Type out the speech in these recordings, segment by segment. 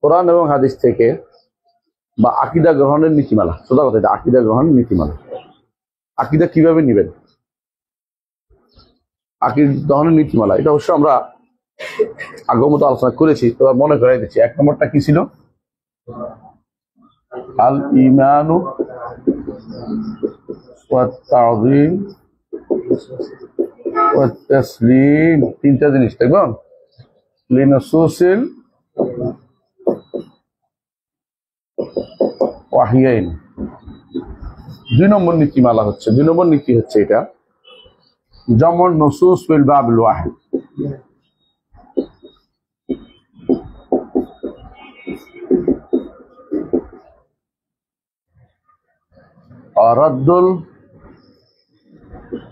কোরআন এবং হাদিস থেকে বা আকীদা গ্রহণের নীতিমালা। সোজা কথা, এটা আকীদা গ্রহণের নীতিমালা। আকীদা কিভাবে নিবেন, আকীদা গ্রহণের নীতিমালা, এটা অবশ্য আমরা আগমত আলোচনা করেছি, তো মনে করাই দিচ্ছি। এক নম্বরটা কি ছিল? আল ঈমানু ওয়াত তাযীম ওয়াত তাসলিম। তিনটা জিনিস দেখবেন, লিনুসুসিল ওয়াহিয়াইন। 2 নম্বর নীতিমালা হচ্ছে, 2 নম্বর নীতি হচ্ছে এটা, জামুন নুসুস ফিল বাবিল ওয়াহিদ।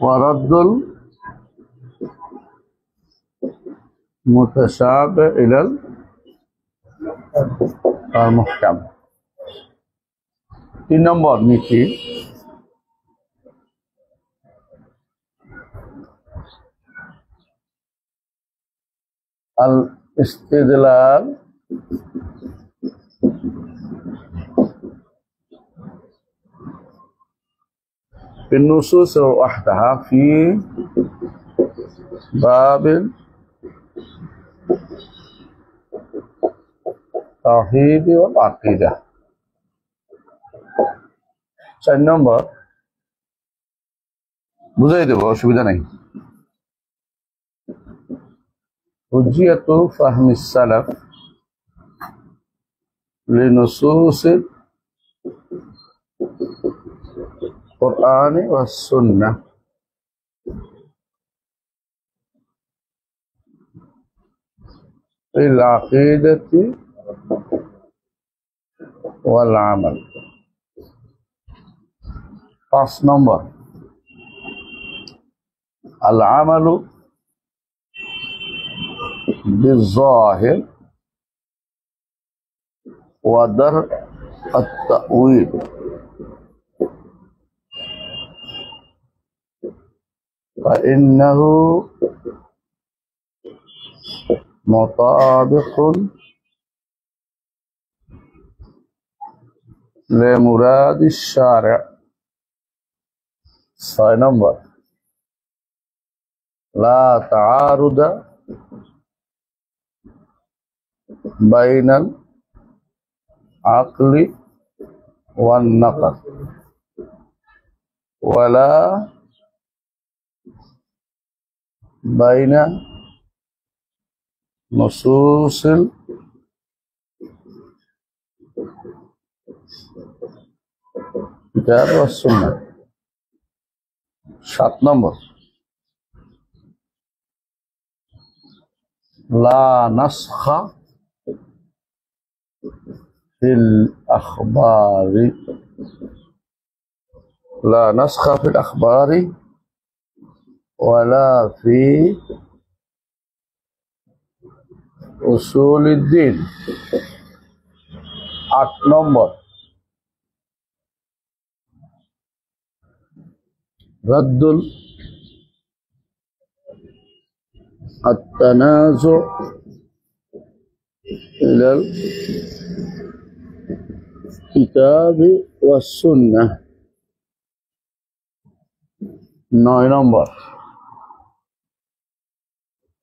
ওয়ারাদ্দুল মুতাশাবিহ ইলাল মুহকাম। 3 নম্বর নীতি আল ইস্তিদলাল বিন-নুসুস ওয়াহদাহা ফি বাবিল তাওহীদ ওয়াল আকীদা। 4 নম্বর বুঝাই দেব, অসুবিধা নাই। হুজ্জিয়াতু ফাহমিস সালাফ লিনুসুসিল কুরআনি ওয়াস সুন্নাহ ফিল আকীদাতি ওয়াল আমাল। 5 নম্বর আল আমালু বিল-যাহির ওয়া দার আত-তা'ওয়িল। فإنه مطابق لمراد الشارع. 6 নম্বর لا تعارض بين العقل والنقل ولا بين نصوص الكتاب والسنة. 7 নম্বর لا نسخ في الأخبار. لا نسخ في الأخبار ولا في أصول الدين. 8 নম্বর رد التنازع إلى الكتاب والسنة. 9 নম্বর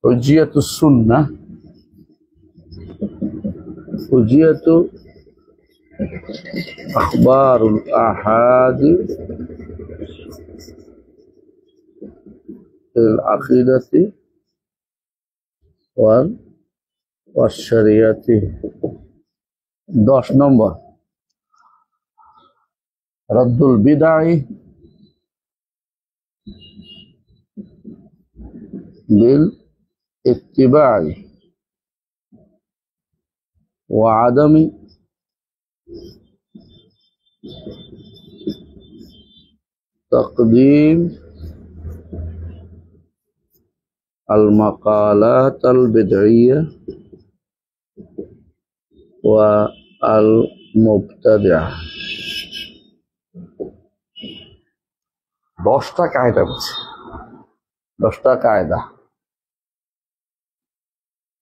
حجية السنة حجية أخبار الآحاد العقيدة والشريعة. 10 নম্বর رد البدع بالاتباع وعدم تقديم المقالات البدعية والمبتدعة. 10টা কায়দা বলছে, 10টা কায়দা,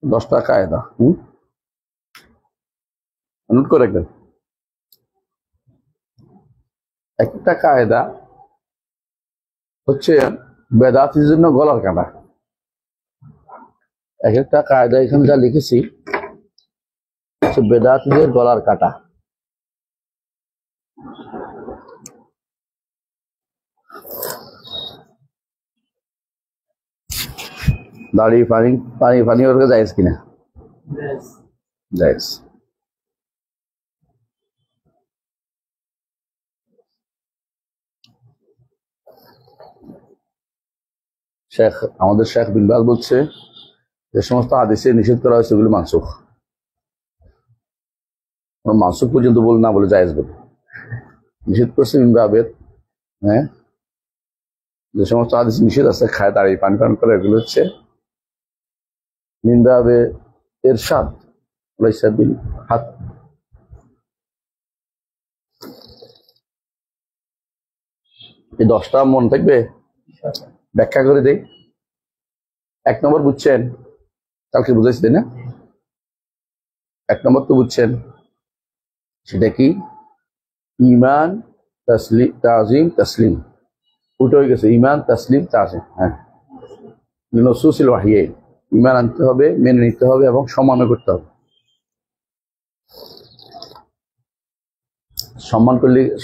10টা কায়দা। নোট করে রাখবেন। একটা কায়দা হচ্ছে বেদাতির জন্য গলার কাটা। এক একটা কায়দা এখানে যা লিখেছি হচ্ছে বেদাতিদের গলার কাটা। দাড়ি পানি পানি পানি ওর জায়েজ কিনা? জায়েজ। শেখ আমাদের শেখ বিন বাজ বলছে যে সমস্ত হাদিসে নিষেধ করা হয়েছে ওগুলো মানসুখ। মানসুখ পর্যন্ত বলে না বলে জায়েজ বলে নিষেধ করছে বিন বাজের। হ্যাঁ, যে সমস্ত হাদিস নিষেধ আছে খায় দাঁড়িয়ে পানি পান করে, এগুলো হচ্ছে বিন বাজের ইরশাদ লাইসা বিল হাত। এই 10টা মন থাকবে, ব্যাখ্যা করে দেই। 1 নম্বর বুঝছেন, কালকে বুঝাইছি তাই না? 1 নম্বর তো বুঝছেন, সেটা কি? ইমান তাজিম তসলিম। উল্টো হয়ে গেছে, ইমান তসলিম তাজিম। হ্যাঁ, নসুসিল ওয়াহিয়াইন, ইমান আনতে হবে, মেনে নিতে হবে এবং সম্মান করতে হবে।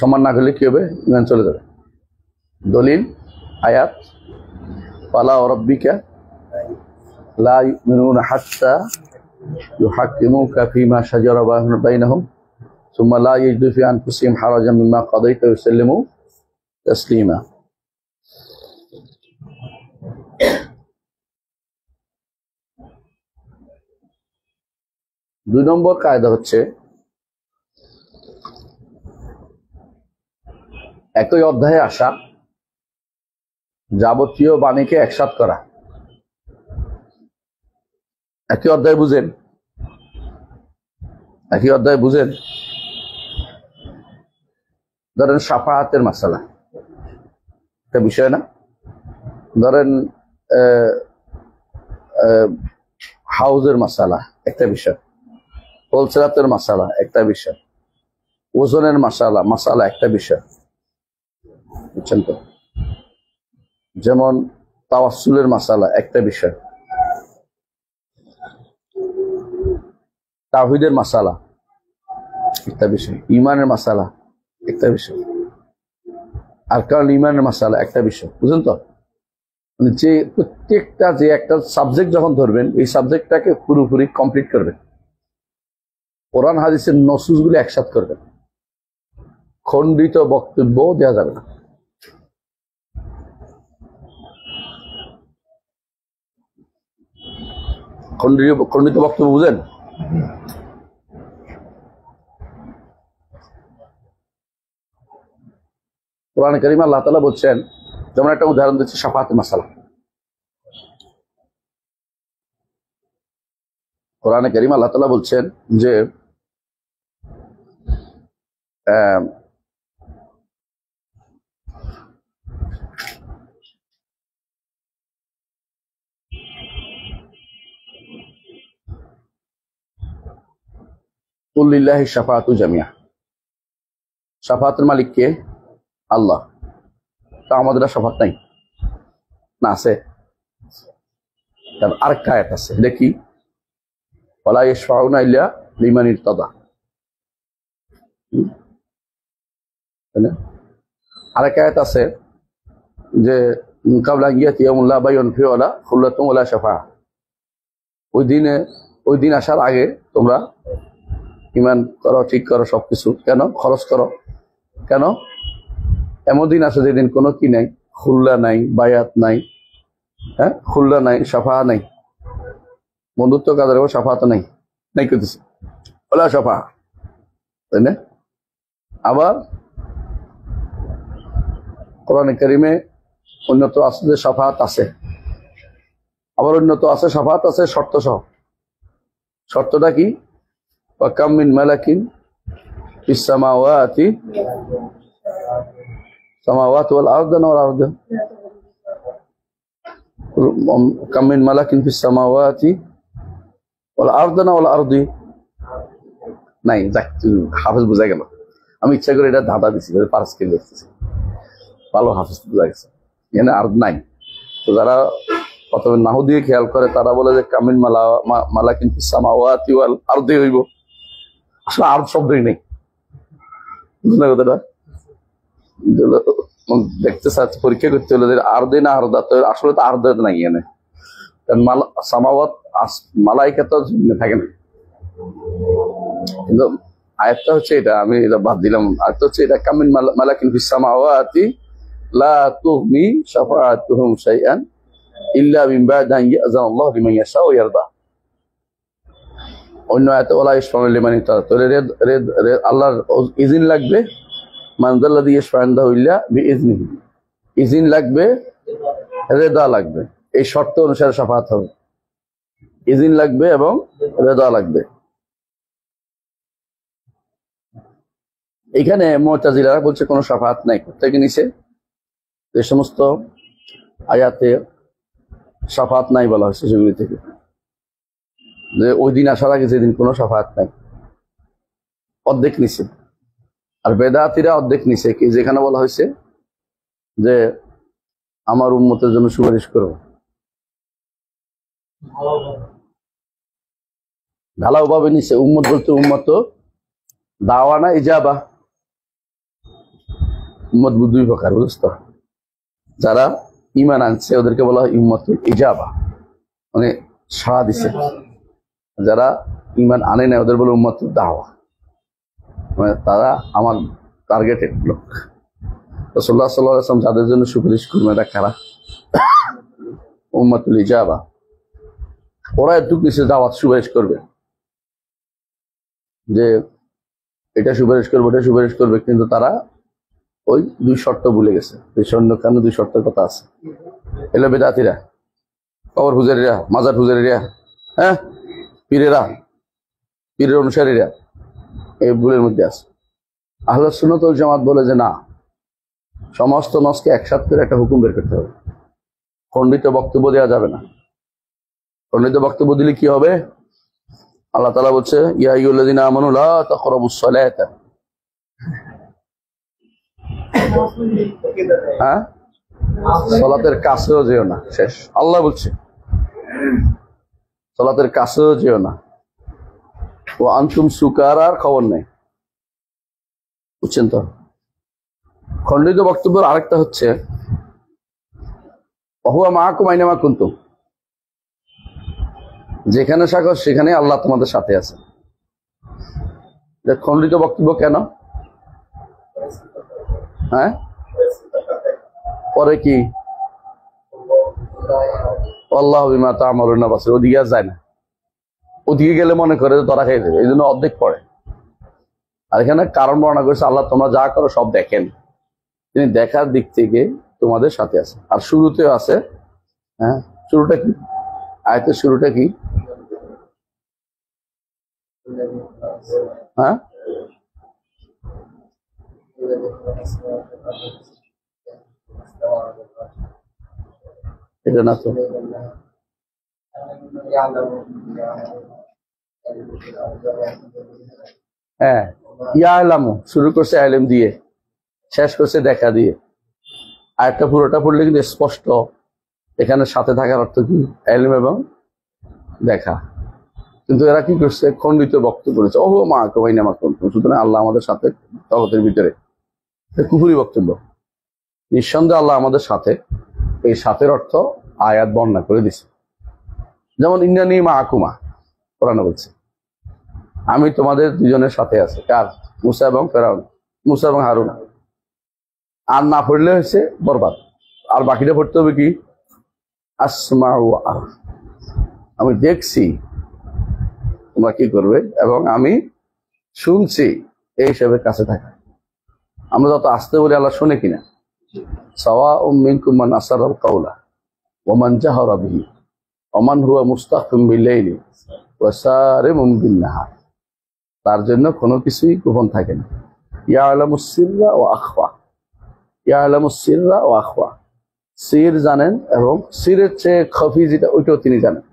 সম্মান না করলে কি হবে? ইমান চলে যাবে। দলিল আয়াত, ফালা ওয়ারাব্বিকা লা ইউমিনুনা হাত্তা ইউহাক্কিমুকা ফীমা শাজারা বাইনাহুম সুম্মা লা ইয়াজিদু ফী আনফুসিহিম হারাজাম মিম্মা কাদাইতা ওয়া ইউসাল্লিমু তাসলিমা। দুই নম্বর কায়দা হচ্ছে একই অধ্যায়ে আসা যাবতীয় বাণীকে একসাথ করা। একই অধ্যায় বুঝেন, একই অধ্যায় বুঝেন। ধরেন শাফাআতের মাসালা একটা বিষয় না, ধরেন হাউজের মাসালা একটা বিষয়, হোলসেলাতের মাসালা একটা বিষয়, ওজনের মাসালা একটা বিষয়, বুঝছেন তো? যেমন তাওয়াসসুলের মাসালা একটা বিষয়, তাওহীদের মাসালা একটা বিষয়, ইমানের মাসালা একটা বিষয়, আরকানুল ইমানের মাসালা একটা বিষয়। বুঝলেন তো? মানে যে প্রত্যেকটা যে একটা সাবজেক্ট যখন ধরবেন, এই সাবজেক্টটাকে পুরোপুরি কমপ্লিট করবেন, কোরআন হাদিসের নসুসগুলো একসাথে করবেন, খণ্ডিত বক্তব্য দেওয়া যাবে না। খণ্ডিত বক্তব্য বুঝেন? কোরআনে কারিমে আল্লাহ তাআলা বলছেন, যেমন একটা উদাহরণ দিচ্ছি শাফাআতের মাসালা। কোরআনে কারিমে আল্লাহ তাআলা বলছেন যে কুল লিল্লাহি শাফাআতু জামিয়া, শাফাআতের মালিক কে? আল্লাহ। তা আমাদের শাফাআত নাই না? আছে। আরেকটা আয়াত আছে, দেখি, ওয়ালা ইয়াশফাউনা ইল্লা লিমান ইরতাদা। আরেকটা আয়াত আছে যে কাবলা ইয়াতি ইয়াউমুন লা বাইউন ফিহি ওয়ালা খুল্লাতুন ওয়ালা শাফাআহ। ওই দিন আসার আগে তোমরা ইমান করো, ঠিক করো, সবকিছু। কেন? খরচ করো। কেন? এমন দিন আছে যেদিন কোনো কি নাই, খুল্লা নাই, বায়াত নাই, হ্যাঁ, খুল্লা নাই, শাফাআহ নাই, বন্ধুত্ব কাজের শাফাআত নাই, নাই করতেছে ওলা শাফাআহ, তাই না? আবার কোরআনে কারিমে উন্নত আছে যে শাফাআত আছে, আবার উন্নত আছে শাফাআত আছে শর্ত সহ। শর্তটা কি? ওয়া কাম মিন মালাকিন ফিস সামাওয়াতি ওয়াল আরদি ওয়াল আরদি, কাম মিন মালাকিন ফিস সামাওয়াতি ওয়াল আরদি ওয়াল আরদি নাই, যাক হাফেজ বোঝা গেল। আমি ইচ্ছা করে এটা ধাঁধা দিচ্ছি, পারস কে দেখতেছি, ভালো হাফেজ বোঝা গেছে, এখানে আর নাই। তো যারা প্রথমে নাহু দিয়ে খেয়াল করে তারা বলে যে কামিন মালা কিন্তু সামাওয়াতি ওয়াল আরদি হইব, আসলে আর শব্দই নেই, বুঝলে কথাটা? দেখতে চাচ্ছে, পরীক্ষা করতে হলে আর দে না আরদা, তো আসলে তো আরদা নাই এনে, কারণ সামাওয়াত মালাইকা তো থাকে না। কিন্তু আয়াতটা হচ্ছে এটা, আমি এটা বাদ দিলাম। আয়াতটা হচ্ছে এটা কামিন মালাকিন ফিস সামাওয়াতি লা তুগনি শাফাআতুহুম শাইআন ইল্লা মিন বা'দি আন ইয়াযানাল্লাহু লিমান ইয়াশাউ ওয়া ইয়ারদা। অন্য আয়াতে ওয়ালা ইয়াশফাউ লিমান ইরতাদা, তো আল্লাহর ইজিন লাগবে, মান যাল্লাযী ইয়াশফাউ ইনদাহু ইল্লা বিইজনিহি, ইজিন লাগবে, রেদা লাগবে, এই শর্ত অনুসারে শাফাআত হবে। ইজিন লাগবে এবং রেদা লাগবে। এখানে মুতাজিলারা বলছে কোনো শাফাআত নাই, কোথেকে নিছে? যে সমস্ত আয়াতে শাফাআত নাই বলা হয়েছে সেগুলি থেকে, যে ওই দিন আসার আগে যেদিন কোনো শাফাআত নাই, অর্ধেক নিছে। আর বেদাতিরা অর্ধেক নিছে, কি যেখানে বলা হয়েছে যে আমার উম্মতের জন্য সুপারিশ করো, ঢালাও ভাবে নিছে। উম্মত বলতে উম্মত তো দাওয়া না ইজাবা, উম্মত দুই প্রকার, বুঝতো? যারা ঈমান আনছে ওদেরকে বলা হয় উম্মতুল ইজাবা, মানে সাড়া দিছে। যারা ঈমান আনে না ওদের বলে উম্মতুল দাওয়া, মানে তারা আমার টার্গেটেড লোক। রাসূলুল্লাহ সাল্লাল্লাহু আলাইহি ওয়াসাল্লাম যাদের জন্য সুপারিশ করবে এরা কারা? উম্মতুল ইজাবা। ওরা এটুকু নিচে দাওয়াত সুপারিশ করবে, যে এটা সুপারিশ করবে ওটা সুপারিশ করবে, কিন্তু তারা ওই দুই শর্ত ভুলে গেছে। দুই শর্ত কেন? দুই শর্তের কথা আছে। এলো বেদাতিরা, কবর পূজারীরা, মাজার পূজারীরা, হ্যাঁ, পীরেরা, পীরের অনুসারীরা এই ভুলের মধ্যে আছে। আহলে সুন্নাত ওয়াল জামাত বলে যে না, সমস্ত নসকে একসাথে করে একটা হুকুম বের করতে হবে, খণ্ডিত বক্তব্য দেওয়া যাবে না। খণ্ডিত বক্তব্য দিলে কি হবে? আল্লাহ তাআলা বলছে ইয়া আইয়ুহাল্লাযীনা আমানু লা তাকরাবুস সালাতা, হ্যাঁ, সালাতের কাছেও যেও না। শেষ, আল্লাহ বলছে সালাতের কাছেও যেও না। ও আনতুম সুকারার খবর নেই, বুঝছেন তো? খণ্ডিত বক্তব্যের আরেকটা হচ্ছে ওহুয়া মাআকুম আইনামা কুনতুম, যেখানে থাকো সেখানে আল্লাহ তোমাদের সাথে আছে। খণ্ডিত বক্তব্য কেন? হ্যাঁ, পরে কি আল্লাহু বিমা তা'মালুনা বাসীর, ওদিকে আর যায় না। ওদিকে গেলে মনে করে যে তারা খেয়ে দেবে, এই জন্য অর্ধেক পড়ে। আর এখানে কারণ বর্ণনা করেছে আল্লাহ তোমরা যা করো সব দেখেন, তিনি দেখার দিক থেকে তোমাদের সাথে আছে। আর শুরুতেও আছে, হ্যাঁ, শুরুটা কি? আয়াতের শুরুটা কি? হ্যাঁ, এটা না তো, হ্যাঁ, ইয়ালামু শুরু করছে ইলম দিয়ে, শেষ করছে দেখা দিয়ে। আয়াতটা পুরোটা পড়লে কিন্তু স্পষ্ট এখানে সাথে থাকার অর্থ কি? ইলম এবং দেখা। কিন্তু এরা কি করছে? খণ্ডিত বক্তব্য করেছে, ওহো মা কবাইনা মা কুনতুম, সুতরাং আল্লাহ আমাদের সাথে, জগতের ভিতরে। কুফরি বক্তব্য। নিঃসন্দেহে আল্লাহ আমাদের সাথে, এই সাথের অর্থ আয়াত বর্ণনা করে দিছে। যেমন ইন্নানী মাআকুমা, কোরআনে বলছে আমি তোমাদের দুজনের সাথে আছি। কার? মুসা এবং ফেরাউন, মুসা এবং হারুন। আর না পড়লে হচ্ছে বরবাদ। আর বাকিটা পড়তে হবে কি? আসমাউ, আমি দেখছি তোমরা কি করবে এবং আমি শুনছি, এই হিসেবে কাছে থাকা। আমরা যত আসতে বলি আল্লাহ শুনে কিনা। সাওয়াউম মিনকুম মান আসারাল কাওলা ওয়া মান জাহারা বিহি ওয়া মান হুয়া মুস্তাখিম বিল-লাইলি ওয়া সারিমুম বিন-নাহার। তার জন্য কোনো কিছুই গোপন থাকে না। ইয়ালামুস সিররা ওয়া আখফা, ইয়ালামুস সিররা ওয়া আখফা, সির জানেন এবং সিরের চেয়ে খফি যেটা ওইটাও তিনি জানেন।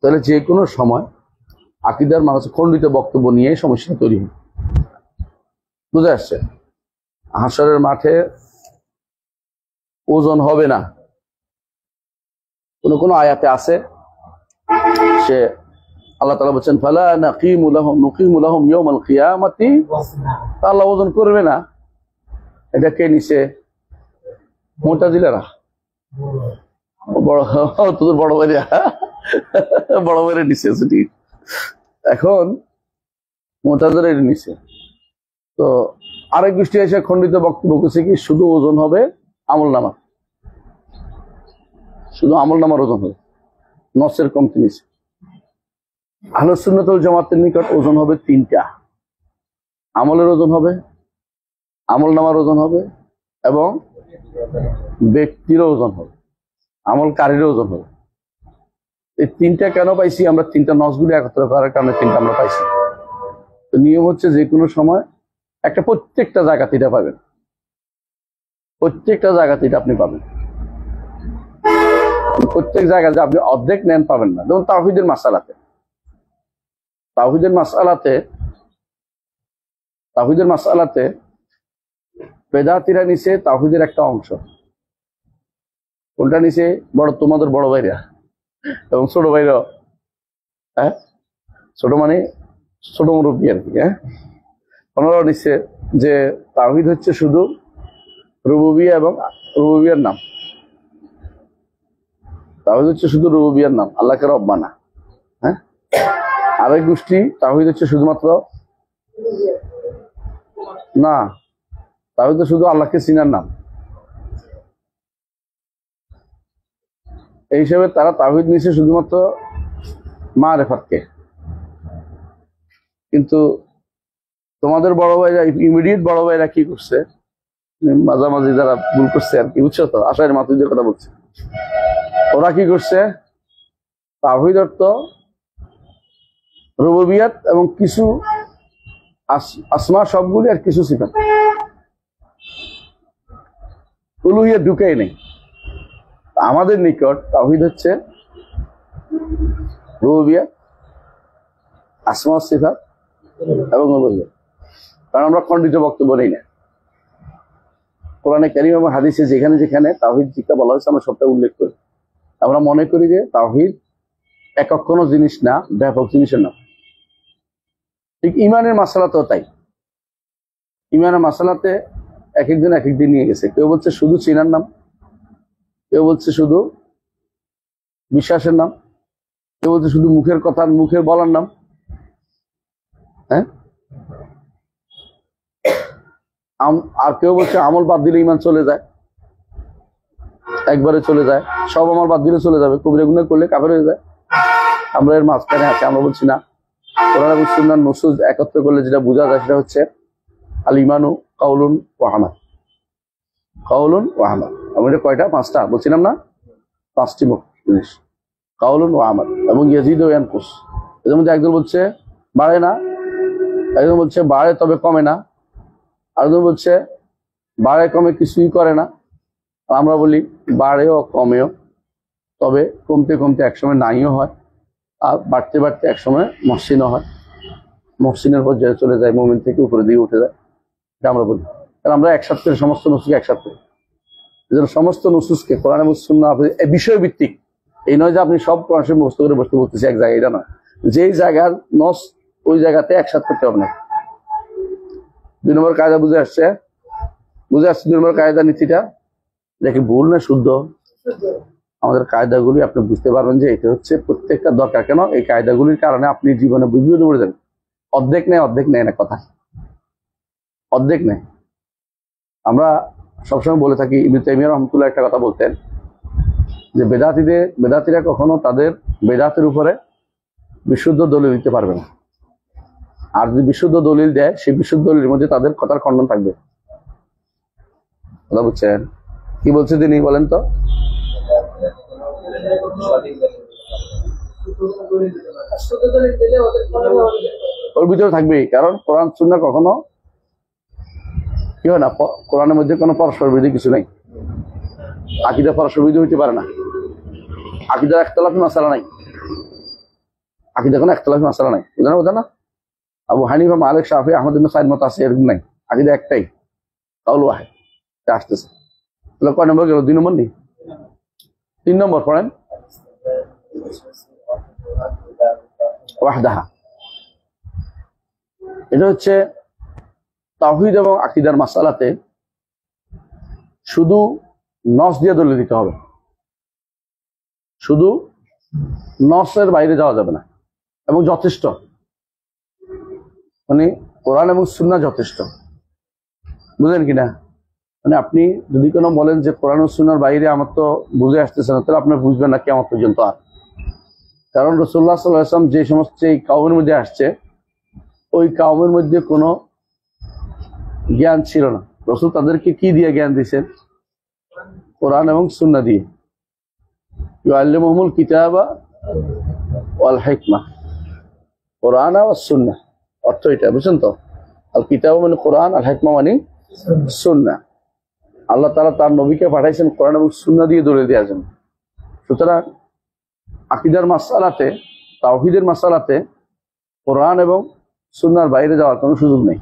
তাহলে যে কোনো সময় আকীদার মানুষের খণ্ডিত বক্তব্য নিয়ে সমস্যা তৈরি হয়। বুঝে আসছে? হাসরের মাঠে ওজন হবে না, কোন আয়াতে আছে সে আল্লাহ তাআলা বলেন ফালা নাকিমু লাহুম ইয়াওমাল কিয়ামাতি, আল্লাহ ওজন করবে না। এটা কে নিছে? মুতাজিলারা। তোদের বড় ভাইরা নিছে। ঠিক, এখন মুতাজিলারা নিছে। তো আরেক গোষ্ঠী এসে খণ্ডিত বক্তব্য করছে কি শুধু ওজন হবে আমলনামা, শুধু আমলনামার ওজন হবে, নসের কমতি নিছে। আহলুস সুন্নাত ওয়াল জামাতের নিকট ওজন হবে তিনটা, আমলের ওজন হবে, আমলনামার ওজন হবে এবং ব্যক্তির ওজন হবে, আমলকারীর ওজন হবে। এই তিনটা কেন পাইছি আমরা? তিনটা নসগুলি একত্র করার কারণে তিনটা আমরা পাইছি। তো নিয়ম হচ্ছে যে কোনো সময় একটা প্রত্যেকটা জায়গাতে এটা পাবেন, প্রত্যেকটা জায়গাতে এটা আপনি পাবেন। প্রত্যেক জায়গাতে আপনি অর্ধেক নেন পাবেন না। যেমন তাওহীদের মাসালাতে, তাওহীদের মাসালাতে বেদাতীরা নিছে তাওহীদের একটা অংশ। কোনটা নিছে? তোমাদের বড় ভাইরা এবং ছোট ভাইরা। হ্যাঁ, ছোট মানে ছোট মুরব্বী আর কি। হ্যাঁ, ওনারা নিচ্ছে যে তাওহীদ হচ্ছে শুধু রুবুবিয়্যাহ এবং রুবুবিয়্যাহর নাম। তাওহীদ হচ্ছে শুধু রুবুবিয়্যাহর নাম, আল্লাহকে রব মানা। হ্যাঁ, আরেক গোষ্ঠী তাওহীদ হচ্ছে শুধুমাত্র না, তাওহীদ শুধু আল্লাহকে চিনার নাম। এই হিসেবে তারা তাওহীদ নিছে শুধুমাত্র মারিফাতকে। কিন্তু তোমাদের বড় ভাইরা, ইমিডিয়েট বড় ভাইরা কি করছে? মাঝামাঝি যারা ভুল করছে আর কি, বুঝছো তো? আশায়ের মাতুরিদের কথা বলছে। ওরা কি করছে? তাওহীদ অর্থ রুবুবিয়্যাত এবং কিছু আসমা সবগুলি আর কিছু সিফাত, উলুহিয়্যাত ঢুকেই নেই। আমাদের নিকট তাওহীদ হচ্ছে রুবুবিয়্যাত, আসমা সিফাত এবং উলুহিয়্যাত। কারণ আমরা খণ্ডিত বক্তব্য নেই না। কোরআনে কারীম এবং হাদিসে যেখানে যেখানে তাওহীদ যেটা বলা হয়েছে আমরা সবটা উল্লেখ করি। আমরা মনে করি যে তাওহীদ একক কোনো জিনিস না, ব্যাপক জিনিসের নাম। ঠিক ইমানের মাসালাতেও তাই। ইমানের মাসালাতে এক একদিন এক একদিন নিয়ে গেছে। কেউ বলছে শুধু চিনার নাম, কেউ বলছে শুধু বিশ্বাসের নাম, কেউ বলছে শুধু মুখের কথা, মুখের বলার নাম। হ্যাঁ, আর কেউ বলছে আমল বাদ দিলে ইমান চলে যায়, একবারে চলে যায়। সব আমল বাদ দিলে চলে যাবে, কবিরা গুনাহ করলে কাফের হয়ে যায়। আমরা এর মাঝখানে আছি, আমরা বলছি না। কোরআন এবং সুন্নাহর নুসুস একত্র করলে যেটা বোঝা যায় সেটা হচ্ছে আল ইমানু কাউলুন ওয়া আমাল, কাউলুন ওয়া আমাল। আমরা এটা কয়টা? পাঁচটা বলছিলাম না? পাঁচটি জিনিস, কাউলুন ওয়া আমাল এবং ইয়াজিদু ওয়া ইয়ানকুস। এর মধ্যে একজন বলছে বাড়ে না, একজন বলছে বাড়ে তবে কমে না, আরেকজন বলছে বাড়ে কমে কিছুই করে না। আমরা বলি বাড়েও কমেও, তবে কমতে কমতে একসময় নাইও হয়, আর বাড়তে বাড়তে একসময় মহসিনও হয়। মহসিনের পর্যায়ে চলে যায়, মুমিন থেকে উপরে দিকে উঠে যায়, এটা আমরা বলি। কারণ আমরা একসাথে সমস্ত নুসুসকে একসাথে, এজন্য সমস্ত নুসুসকে কোরআন এবং সুন্নাহ বিষয় ভিত্তিক। এই নয় যে আপনি সব কোরআন শরীফ মুখস্থ করে বসতে বলতেছি এক জায়গায়, এটা নয়। যেই জায়গার নস ওই জায়গাতে একসাথে করতে হবে না। 2 নম্বর কায়দা বুঝে আসছে? বুঝে আসছে 2 নম্বর কায়দা নীতিটা? দেখি ভুল না শুদ্ধ? আমাদের কায়দাগুলি আপনি বুঝতে পারবেন যে এটা হচ্ছে প্রত্যেকটা দরকার। কেন? এই কায়দাগুলির কারণে আপনি জীবনে বুঝতে পড়ে যাবেন। অর্ধেক নেয় না কথা, অর্ধেক নেই। আমরা সবসময় বলে থাকি, ইবনে তাইমিয়া রাহমাতুল্লাহ একটা কথা বলতেন যে বেদাতীরা কখনো তাদের বেদাতের উপরে বিশুদ্ধ দলিল দিতে পারবে না। আর যদি বিশুদ্ধ দলিল দেয়, সেই বিশুদ্ধ দলিলের মধ্যে তাদের কথার খণ্ডন থাকবে। কথা বুঝছেন? কি বলছে তিনি বলেন তো? ওর ভিতরে থাকবেই, কারণ কোরআন সুন্নাহ কখনো কি হয় না, কোরআনের মধ্যে কোনো পরস্পর বিরোধী কিছু নাই। আকীদা পরস্পর বিরোধী হইতে পারে না, আকীদার ইখতিলাফি মাসালা নাই। আকিদা কোনো একতলাফি মাসালা নাই, বুঝে না? আবু হানিফা, মালিক, শাফি, আহমদ ইবনে সাইদ মত আছে, এরকম নাই। আকিদা একটাই, কাউল ওয়াহিদ। আসতেছে তাহলে কয় নম্বর গেল? 2 নম্বর নেই, 3 নম্বর পড়েন। ওয়াহদাহা, এটা হচ্ছে তাওহীদ এবং আকীদার মাসালাতে শুধু নস দিয়ে দলিল দিতে হবে, শুধু নসের বাইরে যাওয়া যাবে না, এবং যথেষ্ট, মানে কোরআন এবং সুন্নাহ যথেষ্ট, বুঝলেন কিনা? মানে আপনি যদি কোনো বলেন যে কোরআন ও সুন্নাহর বাইরে আমার তো বুঝে আসতেছে না, তাহলে আপনি বুঝবেন না কিয়ামত পর্যন্ত। আর কারণ রাসূলুল্লাহ সাল্লাল্লাহু আলাইহি ওয়াসাল্লাম যে সমস্ত এই কওমের মধ্যে আসছে, ওই কওমের মধ্যে কোনো জ্ঞান ছিল না। রাসূল তাদেরকে কি দিয়ে জ্ঞান দিয়েছেন? কোরআন এবং সুন্নাহ দিয়ে। ইউআল্লিমুহুমুল কিতাবা ওয়াল হিকমা, কোরআন আর সুন্নাহ, অর্থ এটা, বুঝছেন তো? আল কিতাব মানে কোরআন, আল হিকমা মানে সুন্নাহ। আল্লাহ তাআলা তার নবীকে পাঠাইছেন কোরআন এবং সুন্নাহ দিয়ে দলিল দেওয়ার জন্য। সুতরাং আকীদার মাসআলাতে, তাওহীদের মাসআলাতে কোরআন এবং সুন্নাহর বাইরে যাওয়ার কোনো সুযোগ নেই,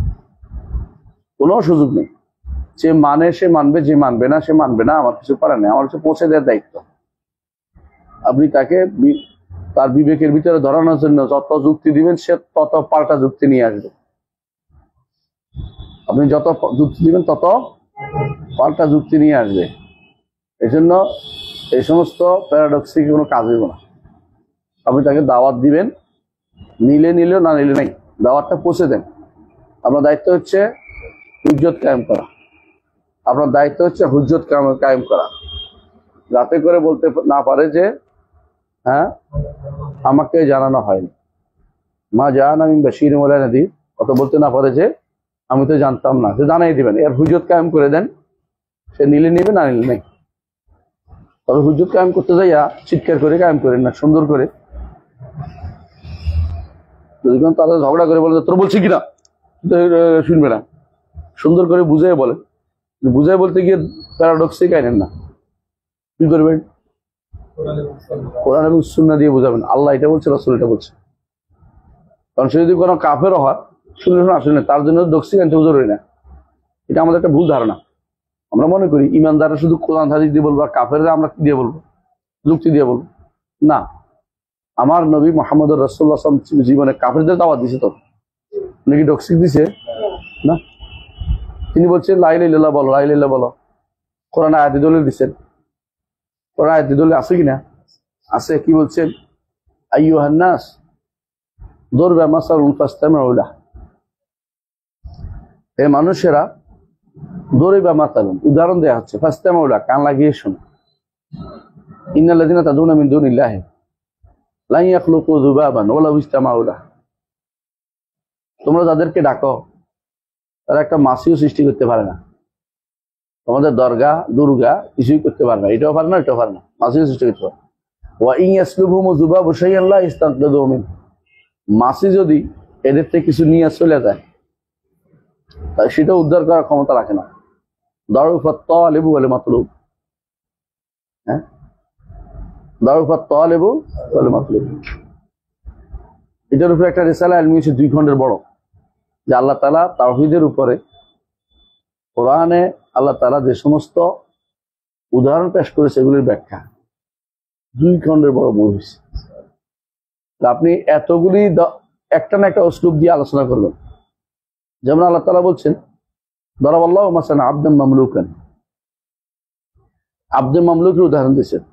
কোনো সুযোগ নেই। যে মানে সে মানবে, যে মানবে না সে মানবে না, আমার কিছু করার নেই, আমার হচ্ছে পৌঁছে দেওয়ার দায়িত্ব। আপনি তাকে তার বিবেকের ভিতরে ধরানোর জন্য যত যুক্তি দিবেন, সে তত পাল্টা যুক্তি নিয়ে আসবে। আপনি যত যুক্তি দিবেন তত পাল্টা যুক্তি নিয়ে আসবে। এই জন্য এই সমস্ত প্যারাডক্সিক কোনো কাজ হইব না। আপনি তাকে দাওয়াত দিবেন, নিলে নিলেও, না নিলে নাই, দাওয়াতটা পৌঁছে দেন। আপনার দায়িত্ব হচ্ছে হুজ্জত কায়েম করা, আপনার দায়িত্ব হচ্ছে হুজ্জত কায়েম করা, যাতে করে বলতে না পারে যে হ্যাঁ আমাকে জানানো হয়নি, মা জানা মিন বাশীরিন ওয়া নাযীর, অত বলতে না পারে যে আমি তো জানতাম না, সে জানাই দিবেন। এর হুজ্জত কায়েম করে দেন, সে নিলে নিবে, না নিলে নাই। তবে হুজ্জত কায়েম করতে যাইয়া চিৎকার করে কায়েম করেন না, সুন্দর করে। যদি কোনো তাদের ঝগড়া করে বলে তোর বলছি কিনা, শুনবে না, সুন্দর করে বুঝাই বলেন। বুঝাই বলতে গিয়ে প্যারাডক্সিক আইনেন না, কি করবেন? কোরআন এবং সুন্নাহ দিয়ে বুঝাবেন। আল্লাহ এটা বলছে, রাসূল এটা বলছে। কারণ সে যদি কোনো কাফেরও হয়, শুনলে আসলে তার জন্য ডক্সিক আনতে জরুরি না। এটা আমাদের একটা ভুল ধারণা। আমরা মনে করি ইমানদাররা শুধু কোরআন হাদিস দিয়ে বলবো, আর কাফেররা আমরা কি দিয়ে বলবো? যুক্তি দিয়ে বলবো। না, আমার নবী মুহাম্মদ রাসূলুল্লাহ সাল্লাল্লাহু আলাইহি ওয়াসাল্লাম জীবনে কাফেরদের দাওয়াত দিছে, তো নাকি ডক্সিক দিছে? না, তিনি বলছেন লা ইলাহা ইল্লাল্লাহ বলো, লা ইলাহা ইল্লাল্লাহ বলো। কোরআন আয়াতে দলিল দিচ্ছেন, কোরআন আয়াতে দলিল আছে কিনা? আছে। কি বলছেন? আইয়ুহান নাস দরবা মাসালুন ফাসতামিউ লাহ, হে মানুষেরা, দরিবা মাসালুন উদাহরণ দেয়া হচ্ছে, ফাসতামিউ লাহ কান লাগিয়ে শোনো। ইন্নাল্লাযিনা তাদউনা মিন দুনিল্লাহি লা ইয়াখলুকু যুবাবান ওয়া লাউ ইসতামাউ লাহ, তোমরা যাদেরকে ডাকো তারা একটা মাছিও সৃষ্টি করতে পারে না। তোমাদের দরগা দুর্গা কিছুই করতে পারে না, এটাও পারে না, এটাও পারে না, মাছিও সৃষ্টি করতে পারে। ওয়া ইন ইয়াসলুবহুম যুবাবু শাইআন লা ইস্তানকাযু মিন, মাছি যদি এদের থেকে কিছু নিয়ে চলে যায়, তাই সেটা উদ্ধার করার ক্ষমতা রাখে না। দাউফাত তালিবু ওয়াল মাতলুব, হ্যাঁ, দাউফাত তালিবু ওয়াল মাতলুব। এটার উপরে একটা রিসালা ইলমি হচ্ছে 2 খণ্ডের বড়, যে আল্লাহ তাআলা তাওহীদের উপরে কোরআনে আল্লাহ তাআলা যে সমস্ত উদাহরণ পেশ করেছে এগুলির ব্যাখ্যা, 2 খণ্ডের বড় বই হয়েছে। আপনি এতগুলি একটা না একটা উসলুব দিয়ে আলোচনা করবেন। যেমন আল্লাহ তাআলা বলছেন, দারাবাল্লাহু মাসালান আবদান মামলুকান, আব্দে মামলুকের উদাহরণ দিয়েছেন।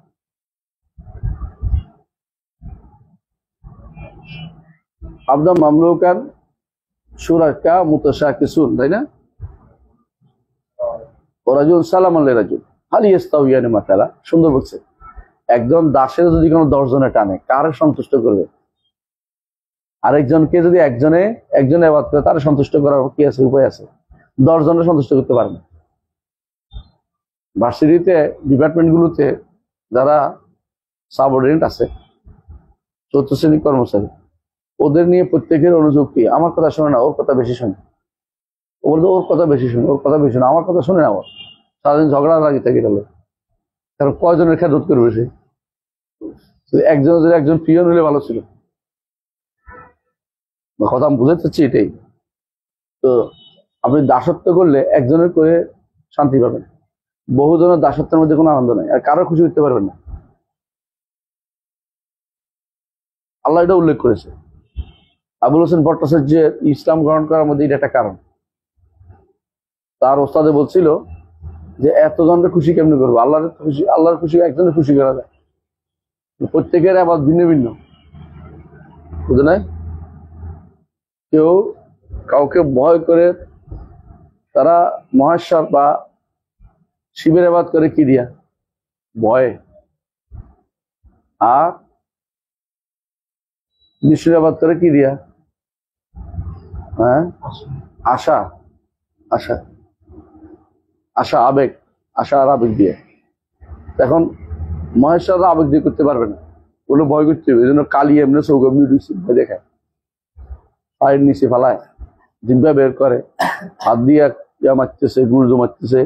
আবদান মামলুকান শুরাকা মুতাশাকিসুন, তাই না? ওরাজুল সালামান লিরাজুল হাল ইয়াস্তাউয়ানি মাসালা, সুন্দর বলছে। একজন দাসের যদি কোনো 10 জনে টানে, কারে সন্তুষ্ট করবে? আরেকজনকে যদি একজনে ইবাদত করে, তার সন্তুষ্ট করার কি আছে? উপায় আছে? 10 জনের সন্তুষ্ট করতে পারবে না। ভার্সিটিতে ডিপার্টমেন্টগুলোতে যারা সাবঅর্ডিনেট আছে, 4th শ্রেণীর কর্মচারী, ওদের নিয়ে প্রত্যেকের অনুযোগ কি? আমার কথা শোনে না, ওর কথা বেশি শোনে। ও বলতো ওর কথা বেশি শুনে, ওর কথা বেশি শোনে, আমার কথা শুনে না। আবার সারাদিন ঝগড়া লাগি থেকে গেল। কারণ কয়জনের খেদমত করবে সে? একজন পিয়ন হলে ভালো ছিল, কথা আমি বুঝাতে চাচ্ছি এটাই। তো আপনি দাসত্ব করলে একজনের করে শান্তি পাবেন, বহুজনের দাসত্বের মধ্যে কোনো আনন্দ নাই, আর কারো খুশি করতে পারবেন না। আল্লাহ এটা উল্লেখ করেছে। আবুল হোসেন ভট্টাচার্যের ইসলাম গ্রহণ করার মধ্যে এটা একটা কারণ। তার ওস্তাদে বলছিল যে এতজনের খুশি কেমনি করবো, আল্লাহর খুশি একজনের খুশি করা যায়, প্রত্যেকের আবার ভিন্ন ভিন্ন, বুঝে নাই? কেউ কাউকে ভয় করে তারা মহেশ্বর বা শিবের আবাদ করে কি দিয়া? ভয়ে। আর বিষ্ণুর আবাদ করে কি দিয়া? হ্যাঁ, আশা। আশা আশা আবেগ, আশা আর আবেগ দিয়ে। এখন মহেশ্বর আবেগ দিয়ে করতে পারবে না, ওগুলো ভয় করতে হবে। এই জন্য কালি এমনি চৌক এমনি ভয় দেখায়, পায়ের নিচে ফালায়, জিব্বা বের করে, হাত দিয়ে ইয়া মারতেছে, গুর্জো মারতেছে,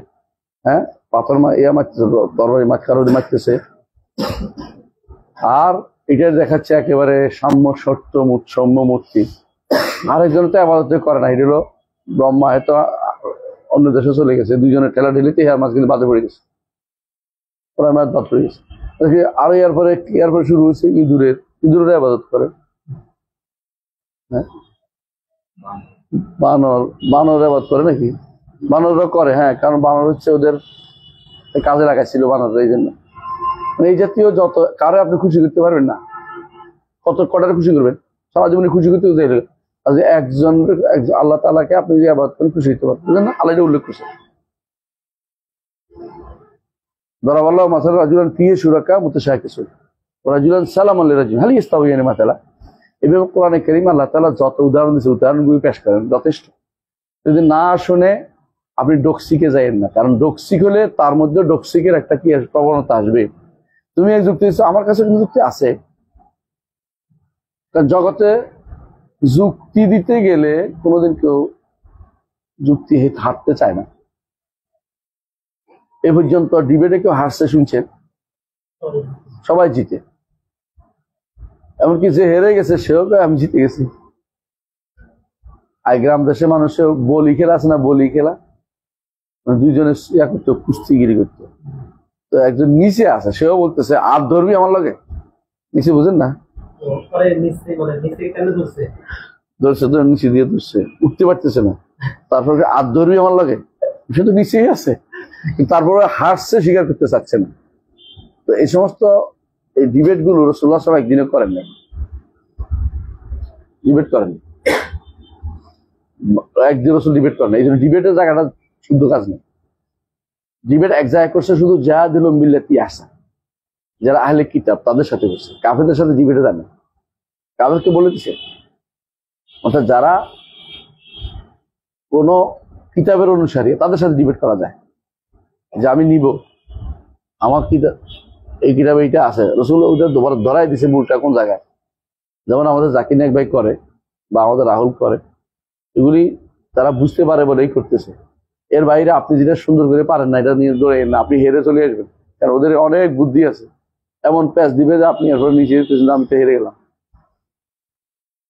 হ্যাঁ, পাথর ইয়া মারতেছে, তরবারি কারোরি মারতেছে। আর এটা দেখাচ্ছে একেবারে সাম্য সত্য সৌম্য মূর্তি। আরেকজন তো আপাতত করে না, এটা হলো ব্রহ্মা, হয়তো অন্য দেশে চলে গেছে, দুইজনের ঠেলা ঠেলিতে ইহার মাছ কিন্তু বাদে পড়ে গেছে, ওরা ম্যাচ বাদ পড়ে গেছে। আর এরপরে শুরু হয়েছে ইঁদুরের আবাদত করে। হ্যাঁ, বানর আবাদ করে নাকি? বানররা করে, হ্যাঁ, কারণ বানর হচ্ছে ওদের কাজে লাগাইছিল বানররা, এই জন্য। এই জাতীয় যত কারো আপনি খুশি করতে পারবেন না, কটারে খুশি করবেন? সারা জীবনে খুশি করতে একজন আল্লাহ তাআলাকে আপনি যে আবাদত করেন খুশি হতে পারবেন না, আল্লাহ এটা উল্লেখ করছে। দরাবাল্লাহ মাসাল রাজুলান ফিহি শুরাকা মুতাশাকিসুন ওয়া রাজুলান সালামান লিরাজুলিন হাল ইস্তাওয়ায়ানি মাসালা। এভাবে কোরআনে কারীম আল্লাহ তাআলা যত উদাহরণ দিয়েছে উদাহরণগুলো পেশ করেন, যথেষ্ট। যদি না শুনে আপনি ডক্সিকে যাইয়েন না, কারণ ডক্সিক হলে তার মধ্যে ডক্সিকের একটা কি প্রবণতা আসবে। তুমি এক যুক্তি দিচ্ছ, আমার কাছে কিন্তু যুক্তি আছে। কারণ জগতে যুক্তি দিতে গেলে কোনোদিন কেউ যুক্তি হারতে চায় না। এ পর্যন্ত ডিবেটে কেউ হারছে শুনছেন? সবাই জিতে, এমনকি যে হেরে গেছে সেও আমি জিতে গেছি। আর গ্রাম দেশে মানুষেও বলি খেলা আছে না, বলি খেলা, দুইজনে ইয়া করতো, কুস্তিগিরি করতো। তো একজন নিচে আছে, সেও বলতেছে আর ধরবি আমার লাগে, নিচে বুঝেন না, ধরছে তো নিচে দিয়ে ধরছে, উঠতে পারতেছে না, তারপরে আর ধরবি আমার লাগে, সে তো নিচেই আছে, তারপরে হারছে, স্বীকার করতে চাচ্ছে না। তো এই সমস্ত এই ডিবেট গুলো রাসূলুল্লাহ সাল্লাল্লাহু আলাইহি ওয়াসাল্লাম একদিনে করেন না, ডিবেট করেন একদিন রাসূল ডিবেট করেন না। এই জন্য ডিবেটের জায়গাটা শুদ্ধ কাজ নেই। ডিবেট এক জায়গায় করছে শুধু জাহাদুল বিল্লাতি আসা, যারা আহলে কিতাব তাদের সাথে করছে, কাফেরদের সাথে ডিবেটে যান না। কাফেরকে বলে দিছে, অর্থাৎ যারা কোন কিতাবের অনুসারী তাদের সাথে ডিবেট করা যায়, যে আমি নিব আমার কিতাব, এই কিতাবে এইটা আছে, রাসূল ওটা ধরাই দিছে ভুলটা কোন জায়গায়। যেমন আমাদের জাকির নায়েক ভাই করে বা আমাদের রাহুল করে, এগুলি তারা বুঝতে পারে বলেই করতেছে। এর বাইরে আপনি যেটা সুন্দর করে পারেন না, এটা নিয়ে ধরে না, আপনি হেরে চলে আসবেন। কারণ ওদের অনেক বুদ্ধি আছে, এমন প্যাচ দিবে যে আপনি এরপর নিচে আমি তো হেরে গেলাম।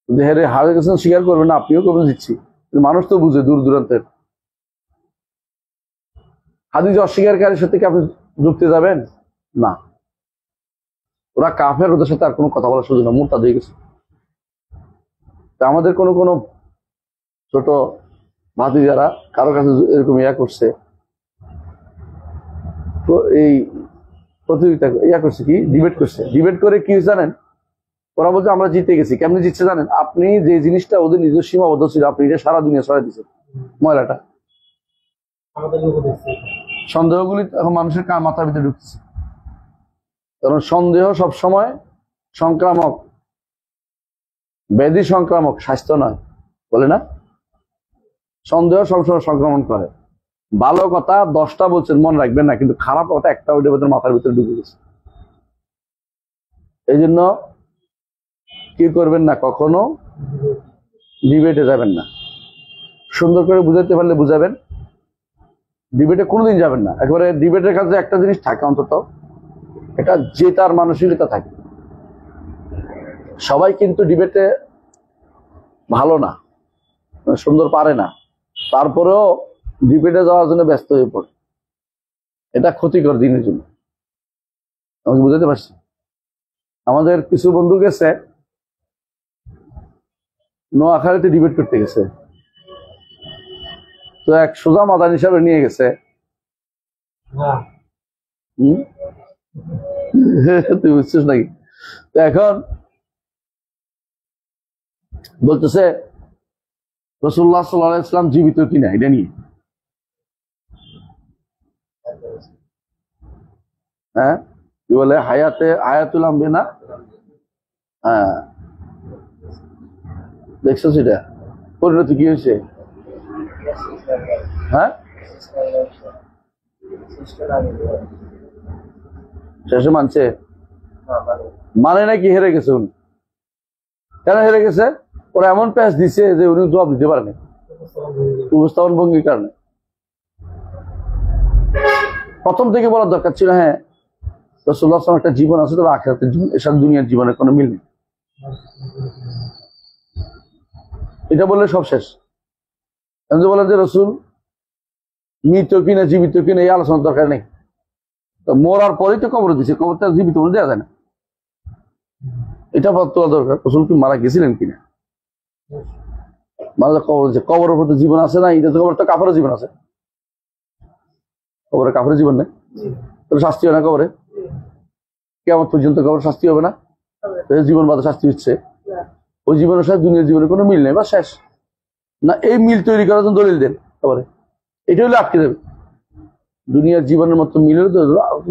হেরে হারে গেছেন স্বীকার করবেন না, আপনিও করবেন দিচ্ছি, মানুষ তো বুঝে দূর দূরান্তের। হাদিস অস্বীকারীর সাথে কি আপনি যুক্তি যাবেন না? ওরা কাফের, ওদের সাথে আর কোনো কথা বলার সুযোগ না, মুরতাদ হয়ে গেছে। তা আমাদের কোনো কোনো ছোট ভাতি যারা কারো কাছে এরকম ইয়া করছে, তো এই প্রতিযোগিতা ইয়া করছে, কি ডিবেট করছে, ডিবেট করে কি জানেন, ওরা বলছে আমরা জিতে গেছি। কেমনি জিতছে জানেন? আপনি যে জিনিসটা ওদের নিজস্ব সীমাবদ্ধ ছিল, আপনি এটা সারা দুনিয়া ছড়াই দিচ্ছেন ময়লাটা। সন্দেহগুলি এখন মানুষের মাথার ভিতরে ঢুকতেছে, কারণ সন্দেহ সবসময় সংক্রামক, ব্যাধি সংক্রামক, স্বাস্থ্য নয়, বলে না? সন্দেহ সবসময় সংক্রমণ করে। ভালো কথা 10টা বলছেন মনে রাখবেন না, কিন্তু খারাপ কথা একটা ওইটা ভেতরে মাথার ভিতরে ঢুকে গেছে। এই জন্য কি করবেন না, কখনো ডিবেটে যাবেন না। সুন্দর করে বুঝাতে পারলে বুঝাবেন, ডিবেটে কোনোদিন যাবেন না। একেবারে ডিবেটের কাছে একটা জিনিস থাকে অন্তত, এটা জেতার মানসিকতা থাকে। সবাই কিন্তু ডিবেটে ভালো না, সুন্দর পারে না, তারপরেও ডিবেটে যাওয়ার জন্য ব্যস্ত হয়ে পড়ে। এটা ক্ষতিকর দিনের জন্য। আমাকে বুঝাতে পারছি? আমাদের কিছু বন্ধু গেছে নোয়াখালীতে ডিবেট করতে গেছে, তো এক সোজা মাদান হিসাবে নিয়ে গেছে। তুই বুঝছিস নাকি? তো এখন বলতেছে রাসূলুল্লাহ সাল্লাল্লাহু আলাইহি ওয়াসাল্লাম জীবিত কিনা এটা নিয়ে। হ্যাঁ, কি বলে, হায়াতুল আম্বিয়া না? হ্যাঁ, দেখছো সেটা পরিণতি কি হয়েছে? হ্যাঁ, শেষে মানছে, মানে নাকি হেরে গেছে উনি। কেন হেরে গেছে? ওরা এমন প্যাচ দিছে যে উনি জবাব দিতে পারেনি উপস্থাপন ভঙ্গির কারণে। প্রথম থেকে বলার দরকার ছিল, হ্যাঁ রাসূলুল্লাহ সাল্লাল্লাহু আলাইহি ওয়াসাল্লাম একটা জীবন আছে, তবে আখিরাতের জীবন, এর সাথে দুনিয়ার জীবনের কোনো মিল নেই। এটা বললে সব শেষ। বলেন যে রসুল মৃত কিনা জীবিত কিনা এই আলোচনার দরকার নেই। তো মরার পরেই তো কবর দিচ্ছে, কবরটা জীবিত বলে দেওয়া যায় না। এটা তোলা দরকার, রসুল কি মারা গেছিলেন কিনা, মারা কবর, কবরের প্রতি জীবন আছে না? এটা তো কবরটা কাফের জীবন আছে, কবরে কাফের জীবন নেই, তাহলে শাস্তি হয় না কবরে? কিয়ামত পর্যন্ত কবর শাস্তি হবে না? জীবন বাদে শাস্তি হচ্ছে, ওই জীবনের সাথে দুনিয়ার জীবনে কোনো মিল নেই, বা শেষ না। এই মিল তৈরি করার জন্য দলিল দেন কবরে, এটা হলে আটকে যাবে। দুনিয়ার জীবনের মতো মিল হলে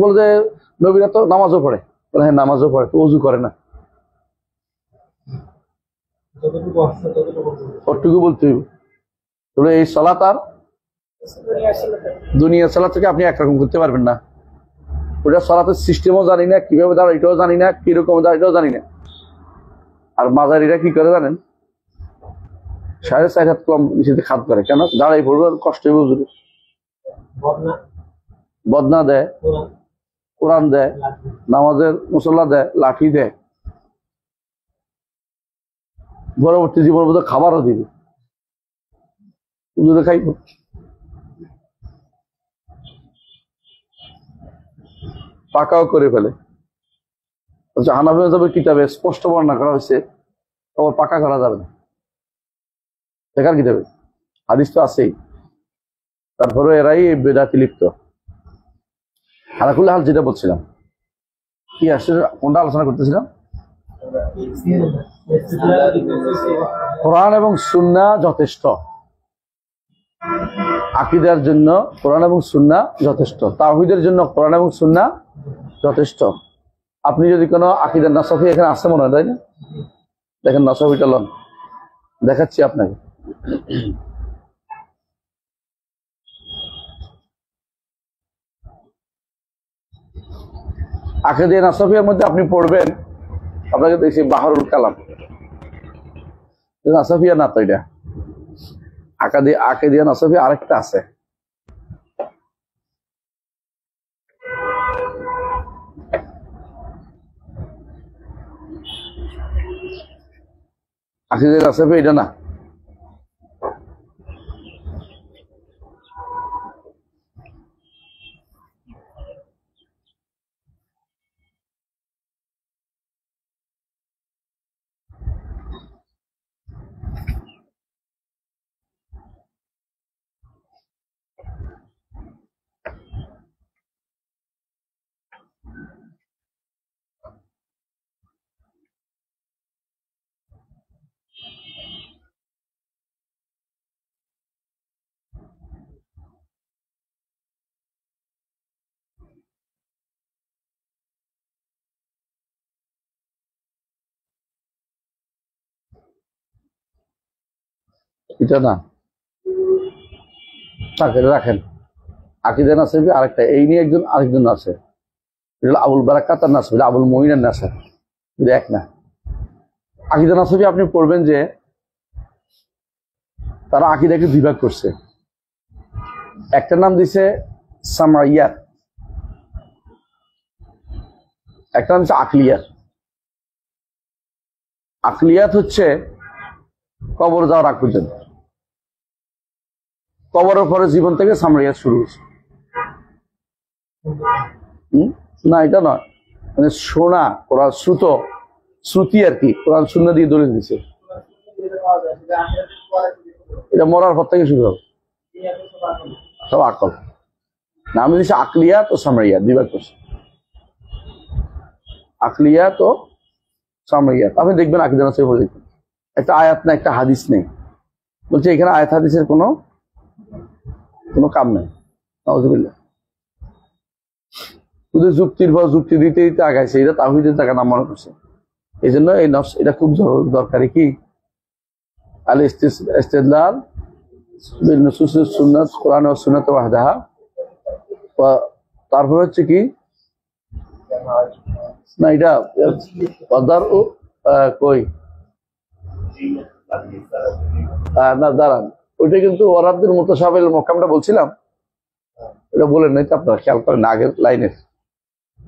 বলে যে নবীরা তো নামাজও পড়ে, বলে হ্যাঁ নামাজও পড়ে, তো অজু করে না, ওটুকু বলতে হইব। তবে এই সালাত আর দুনিয়ার সালাত থেকে আপনি একরকম করতে পারবেন না। ওটা সালাতের সিস্টেমও জানি না, কিভাবে দাঁড়ায় এটাও জানি না, কিরকম দাঁড়ায় এটাও জানি না। আর মাঝারিরা কি করে জানেন? 4.5 হাত কম নিচেতে খাত করে, কেন? দাঁড়াই পড়বে, কষ্ট হইব, বুঝলি, বদনা দেয়, কোরআন দেয়, নামাজের মুসল্লা দেয়, লাঠি দেয়, পরবর্তী জীবনের মধ্যে খাবারও দিবে, খাইব। পাকাও করে ফেলে। হানাফি মাযহাবের কিতাবে স্পষ্ট বর্ণনা করা হয়েছে কবর পাকা করা যাবে না, দেখার কিতাবে হাদিস তো আছেই। তারপরে এরাই বেদাতি লিপ্ত। আলাকুল্লাহ হাল, যেটা বলছিলাম, কি আসলে কোনটা আলোচনা করতেছিলাম? কোরআন এবং সুন্নাহ যথেষ্ট আকীদার জন্য, কোরআন এবং সুন্নাহ যথেষ্ট। তাওহীদের জন্য কোরআন এবং সুন্নাহ যথেষ্ট। আপনি যদি কোনো আকীদার নাসাফি এখানে আসতে মনে হয়, তাই না? দেখেন নাসাফিটা লন, দেখাচ্ছি আপনাকে। আকীদা নাসাফিয়ার মধ্যে আপনি পড়বেন, আপনাকে দেখছি বাহরুল কালাম, নাসাফিয়া না তো, এটা আকীদা নাসাফিয়া আরেকটা আছে। আকীদা নাসাফিয়া এটা না। এটা না, রাখেন। আকীদা নাসাফি আরেকটা, এই নিয়ে আরেকজন আছে, এটা আবুল বারাকাত আর নাসাফি, আবুল মুঈন আর নাসাফি, এটা এক না। আকীদা নাসাফি আপনি পড়বেন যে তারা আকীদাকে বিভাগ করছে। একটা নাম দিছে সামাইয়াত, একটা নাম হচ্ছে আকলিয়াত। আকলিয়াত হচ্ছে কবর যাওয়ার আগ পর্যন্ত। কবরের পরে জীবন থেকে সামরিয়াত শুরু হয়েছে। না, এটা নয়, মানে শোনা কোরআন শ্রুতি আর কি, কোরআন সুন্নাহ দিয়ে দলিল দিছে। এটা মরার পর থেকে শুরু হবে, সব আকল। নাম দিচ্ছে আকলিয়াত ও সামরিয়াত, দুইবার করছে, আকলিয়াত ও সামরিয়াত। আপনি দেখবেন আকীদা নসিহত পড়ে দেখবেন, একটা আয়াত না একটা হাদিস নেই, বলছে এখানে আয়াত হাদিসের কোনো কাম নেই। নাউযুবিল্লাহ। শুধু যুক্তির পর যুক্তি দিতে দিতে আগাইছে, এটা তাওহীদের জায়গা নাম মনে করছে। এই জন্য এই নফস এটা খুব দরকারি কি আল ইস্তিদলাল বিল নুসুস সুন্নাত, কোরআন ও সুন্নাত ওয়াহদাহা। তারপর হচ্ছে কি না, এটা ওয়াদার ও কই না, দাঁড়ান, ওইটা কিন্তু ওয়ারাবদের মুতাশাবিল মুহকামটা বলছিলাম, এটা বলেন নাই তো আপনারা, খেয়াল করেন আগের লাইনের।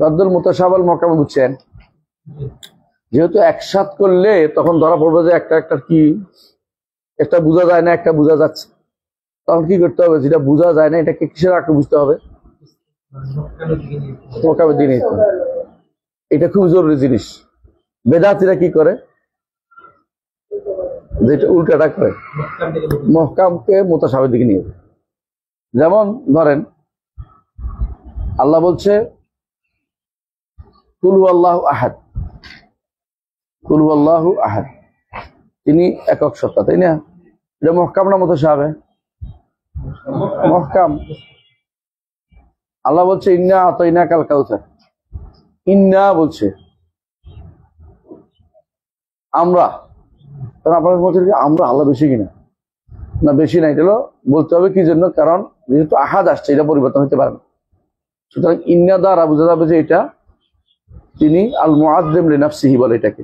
রাদ্দুল মুতাশাবিল মুহকাম বুঝছেন, যেহেতু একসাথ করলে তখন ধরা পড়বে যে একটা একটা কি, একটা বোঝা যায় না, একটা বোঝা যাচ্ছে। তখন কি করতে হবে, যেটা বোঝা যায় না এটাকে কিসের আঁকড়ে বুঝতে হবে, মুহকামের দিনে। এটা খুব জরুরি জিনিস। বেদাতীরা কি করে, যেটা উল্টাটা করে, মুহকামকে মুতাশাবির দিকে নিয়ে। যেমন ধরেন আল্লাহ বলছে কুল হুয়াল্লাহু আহাদ, কুল হুয়াল্লাহু আহাদ, তিনি একক সত্তা, তাই না? এটা মুহকাম না মুতাশাবিহ? মুহকাম। আল্লাহ বলছে ইন্না আতাইনাকাল কাউসার, ইন্না বলছে আমরা, কারণ আপনার বলছেন আমরা, আল্লাহ বেশি কিনা না, বেশি না, এটা বলতে হবে কি জন্য, কারণ যেহেতু আহাদ আসছে এটা পরিবর্তন হতে পারে না। সুতরাং ইন্না দ্বারা বোঝা যাবে যে এটা তিনি আল মুআজ্জিম লিনাফসিহি বলে এটাকে,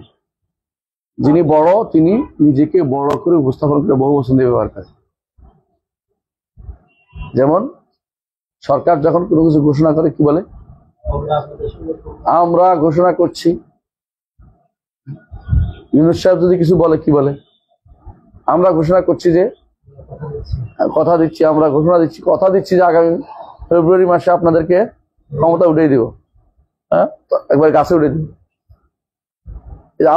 যিনি বড়, তিনি নিজেকে বড় করে উপস্থাপন করে বহু বচন দিয়ে ব্যবহার করে। যেমন সরকার যখন কোনো কিছু ঘোষণা করে কি বলে, আমরা ঘোষণা করছি। ইউনূস সাহেব যদি কিছু বলে কি বলে, আমরা ঘোষণা করছি, যে কথা দিচ্ছি, আমরা ঘোষণা দিচ্ছি, কথা দিচ্ছি যে আগামী ফেব্রুয়ারি মাসে আপনাদেরকে ক্ষমতা উঠিয়ে দিব, হ্যাঁ, একবার গাছে উঠে দিব।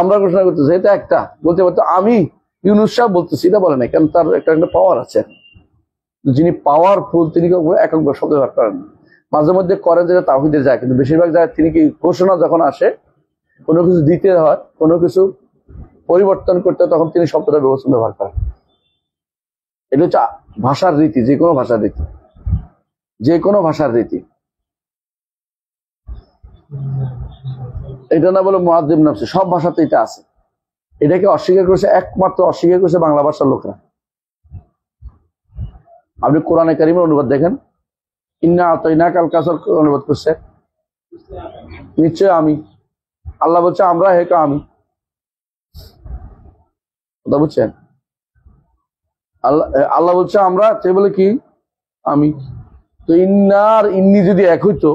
আমরা ঘোষণা করতেছি, এটা একটা বলতে পারতো আমি ইউনূস সাহেব বলতেছি, এটা বলে না, কারণ তার একটা পাওয়ার আছে। যিনি পাওয়ারফুল তিনি এককবার শব্দ ব্যবহার করেন, মাঝে মধ্যে করেন যেটা তাওহীদের যায়, কিন্তু বেশিরভাগ যায় তিনি কি ঘোষণা যখন আসে কোনো কিছু দিতে হয়, কোনো কিছু পরিবর্তন করতে, তখন তিনি শব্দটা ব্যবহার করেন। এটা হচ্ছে ভাষার রীতি, যে কোনো ভাষার রীতি, যে কোনো ভাষার রীতি। এটা না বলে মুআজ্জিম নফসি, সব ভাষাতে এটা আছে। এটাকে অস্বীকার করেছে, একমাত্র অস্বীকার করেছে বাংলা ভাষার লোকরা। আপনি কোরআনে কারীমের অনুবাদ দেখেন, ইন্না আতাইনাকাল কাউসার অনুবাদ করছে নিশ্চয় আমি, আল্লাহ বলছে আমরা, হে আমি, কথা বুঝছেন? আল্লাহ বলছে আমরা, সে বলে কি আমি। তো ইন্নার ইন্নি যদি এক হইতো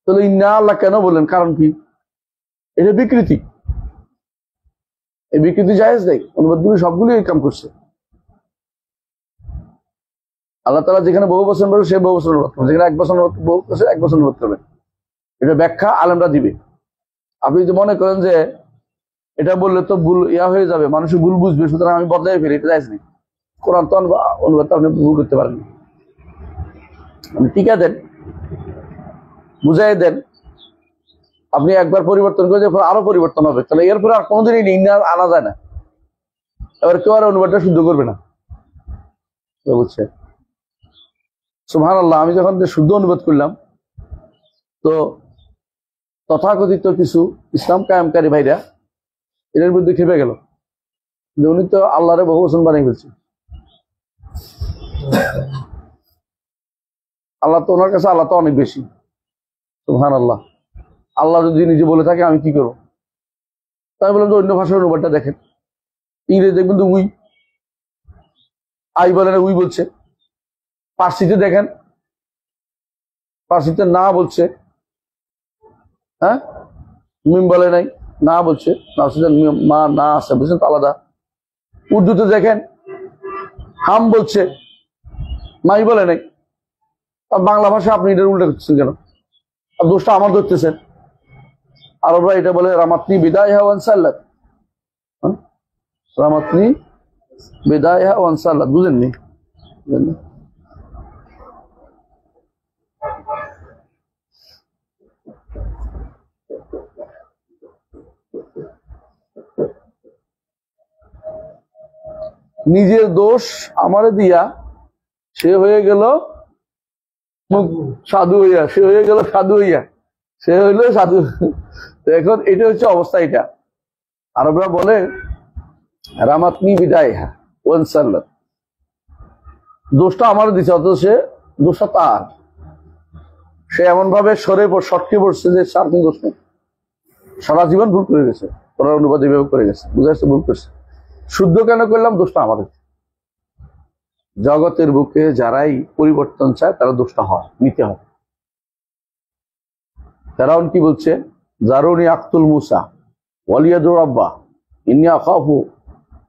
তাহলে ইন্না আল্লাহ কেন বললেন, কারণ কি? এটা বিকৃতি, এই বিকৃতি জায়েজ নেই। অনুবাদগুলি সবগুলি এই কাম করছে। আল্লাহ তাআলা যেখানে বহু বচন বলবে সে বহু বচন অনুবাদ করবে, যেখানে এক বচন এক বচন অনুবাদ করবে। এটা ব্যাখ্যা আলেমরা দিবে। আপনি যদি মনে করেন যে এটা বললে তো ভুল হয়ে যাবে, মানুষ ভুল বুঝবে, সুতরাং আমি বদলাই ফেলি, এটা জায়েজ নেই। কোরআন তো অনুবাদ আপনি ভুল করতে পারেন, আপনি টিকা দেন, বুঝাই দেন। আপনি একবার পরিবর্তন করে আরো পরিবর্তন হবে, তাহলে এরপরে আর কোনোদিনই ইন্না আনা যায় না। এবার কেউ আর অনুবাদটা শুদ্ধ করবে না, বুঝছে? সুবহানাল্লাহ। আমি যখন শুদ্ধ অনুবাদ করলাম, তো তথাকথিত কিছু ইসলাম কায়েমকারী ভাইরা এর বিরুদ্ধে খেপে গেল, যে উনি তো আল্লাহরে বহু বচন বানিয়ে ফেলছে। আল্লাহ তো, ওনার কাছে আল্লাহ তো অনেক বেশি। সুবহানাল্লাহ। আল্লাহ যদি নিজে বলে থাকে আমি কি করবো? তাই বললাম যে অন্য ভাষার অনুবাদটা দেখেন, ইংরেজি দেখবেন তো উই, আই বলে না উই বলছে। পার্সিতে দেখেন, পার্সিতে না বলছে, হ্যাঁ, মিম বলে নাই। না বলছে, না মা না আছে, বুঝছেন তো আলাদা। উর্দুতে দেখেন হাম বলছে, মাই বলে নাই। আর বাংলা ভাষা আপনি এটা উল্টা করতেছেন কেন? আর দোষটা আমার ধরতেছেন। আরবরা এটা বলে রামাতনি বিদায়হা ওয়ান সাল্লাত, রামাতনি বিদায়হা ওয়ান সাল্লাত, বুঝেননি? নিজের দোষ আমারে দিয়া সে হয়ে গেল সাধু হইয়া, সে হয়ে গেল সাধু হইয়া, সে হইল সাধু। এখন এটা হচ্ছে অবস্থা। এটা আরবরা বলে রামাতনি বিদায়হা ওয়ান সাল্লাত, দোষটা আমার দিচ্ছে, অথচ সে দোষটা তার। সে এমন ভাবে সটকে পড়ছে যে তার কোন দোষ নেই, সারা জীবন ভুল করে গেছে, ওনার অনুবাদ এভাবে করে গেছে, বুঝে আসছে ভুল করছে। শুদ্ধ কেন করলাম? দোষটা আমার। জগতের বুকে যারাই পরিবর্তন চায় তারা দোষটা হয়, নিতে হয়। ফেরাউন কি বলছে? জারুনি আক্তুল মুসা ওয়ালিয়াদুর রাব্বা ইন্নী আখাফু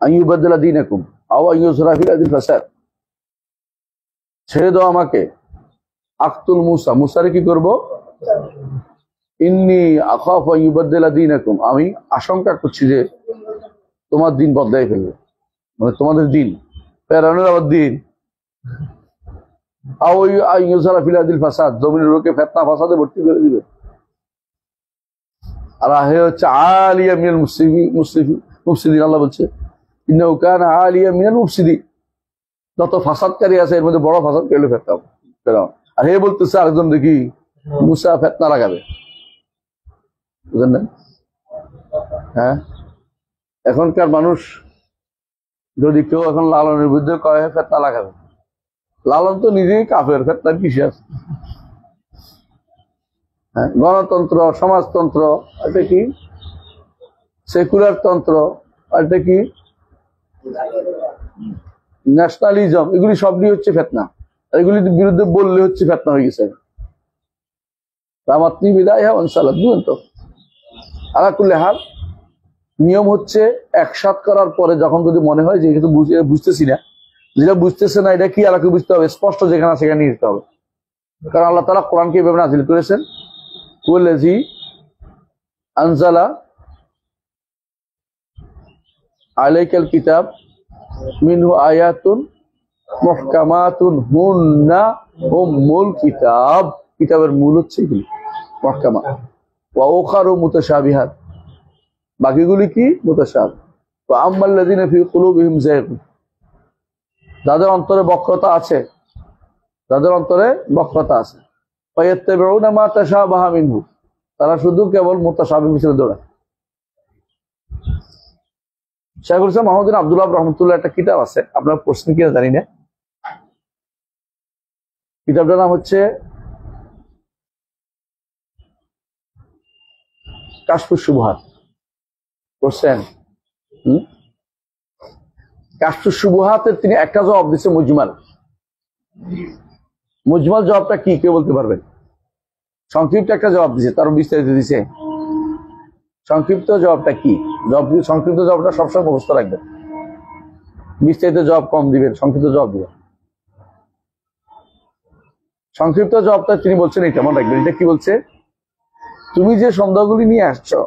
আন ইউবাদদিলা দীনাকুম আও আন ইউযহিরা ফিল আরদি ফাসাদ। ছেড়ে দাও আমাকে, আক্তুল মুসা, মুসারে কি করব? ইন্নী আখাফু আন ইউবাদদিলা দীনাকুম, আমি আশঙ্কা করছি যে তোমার দিন বদলাই ফেলবে, মানে তোমাদের দিন, ফেরাউনের আবার দিন। আও আন ইউযহিরা ফিল আরদি ফাসাদ, জমিনের বুকে ফিতনা ফাসাদে ভর্তি করে দিবে। আর হে হচ্ছে আলিয়া মিনাল মুফসিদিন, আল্লাহ বলছে ইন্নাহু কানা আলিয়া মিনাল মুফসিদিন, যত ফাসাদকারী আছে এর মধ্যে বড় ফাসাদকারী হলো ফেরাউন। আর হে বলতেছে আরেকজন দেখি মুসা ফিতনা লাগাবে, বুঝলেন না? হ্যাঁ, এখনকার মানুষ যদি কেউ এখন লালনের বিরুদ্ধে কয় ফিতনা লাগাবে, লালন তো নিজেই কাফের, ফিতনার কিসে আছে? হ্যাঁ, গণতন্ত্র, সমাজতন্ত্র, এটা কি সেকুলার তন্ত্র, এটা কি ন্যাশনালিজম, এগুলি সবই হচ্ছে ফিতনা। এগুলির বিরুদ্ধে বললে হচ্ছে ফিতনা হয়ে গেছে। রামাতনি বিদায়হা ওয়ান সাল্লাত, বুঝলেন তো? আলা কুল্লি হাল, নিয়ম হচ্ছে একসাথ করার পরে যখন যদি মনে হয় যে এটা তো বুঝতেছি না, যেটা বুঝতেছে না এটা কি আলাকে বুঝতে হবে, স্পষ্ট যেখানে সেখানে নিয়ে যেতে হবে। কারণ আল্লাহ তাআলা কোরআনকে এভাবে নাযিল করেছেন, ওয়াল্লাযী আনজালা আলাইকাল কিতাব মিনহু আয়াতুন মুহকামাতুন হুন্না উম্মুল কিতাব, কিতাবের মূল হচ্ছে এগুলি মুহকামাত, ওয়া উখারু মুতাশাবিহাত, বাকিগুলি কি মুতাশাবিহ। ওয়া আম্মাল্লাযীনা ফী কুলুবিহিম যায়গুন, যাদের অন্তরে বক্রতা আছে, যাদের অন্তরে বক্রতা আছে, ফায়াত্তাবিউনা মা তাশাবাহা মিনহু, তারা শুধু কেবল মুতাশাবিহ পিছনে দৌড়ায়। শাইখুল ইসলাম মুহাম্মদ বিন আব্দুল ওয়াহাব রাহমাতুল্লাহ একটা কিতাব আছে, আপনার প্রশ্ন কিনা জানি না, কিতাবটার নাম হচ্ছে কাশফুস শুবহাত। পড়ছেন? কাশফুস শুবহাতের তিনি একটা জবাব দিচ্ছে মুজমাল। মুজমাল জবাবটা কি কেউ বলতে পারবেন? সংক্ষিপ্ত একটা জবাব দিছে, তার বিস্তারিত দিছে। সংক্ষিপ্ত জবাবটা কি? সংক্ষিপ্ত জবাবটা সবসময় মুখস্থ রাখবেন, বিস্তারিত জবাব কম দিবেন, সংক্ষিপ্ত জবাব দিবেন। সংক্ষিপ্ত জবাবটা তিনি বলছেন এটা মনে রাখবেন। এটা কি বলছে? তুমি যে সন্দেহগুলি নিয়ে আসছো,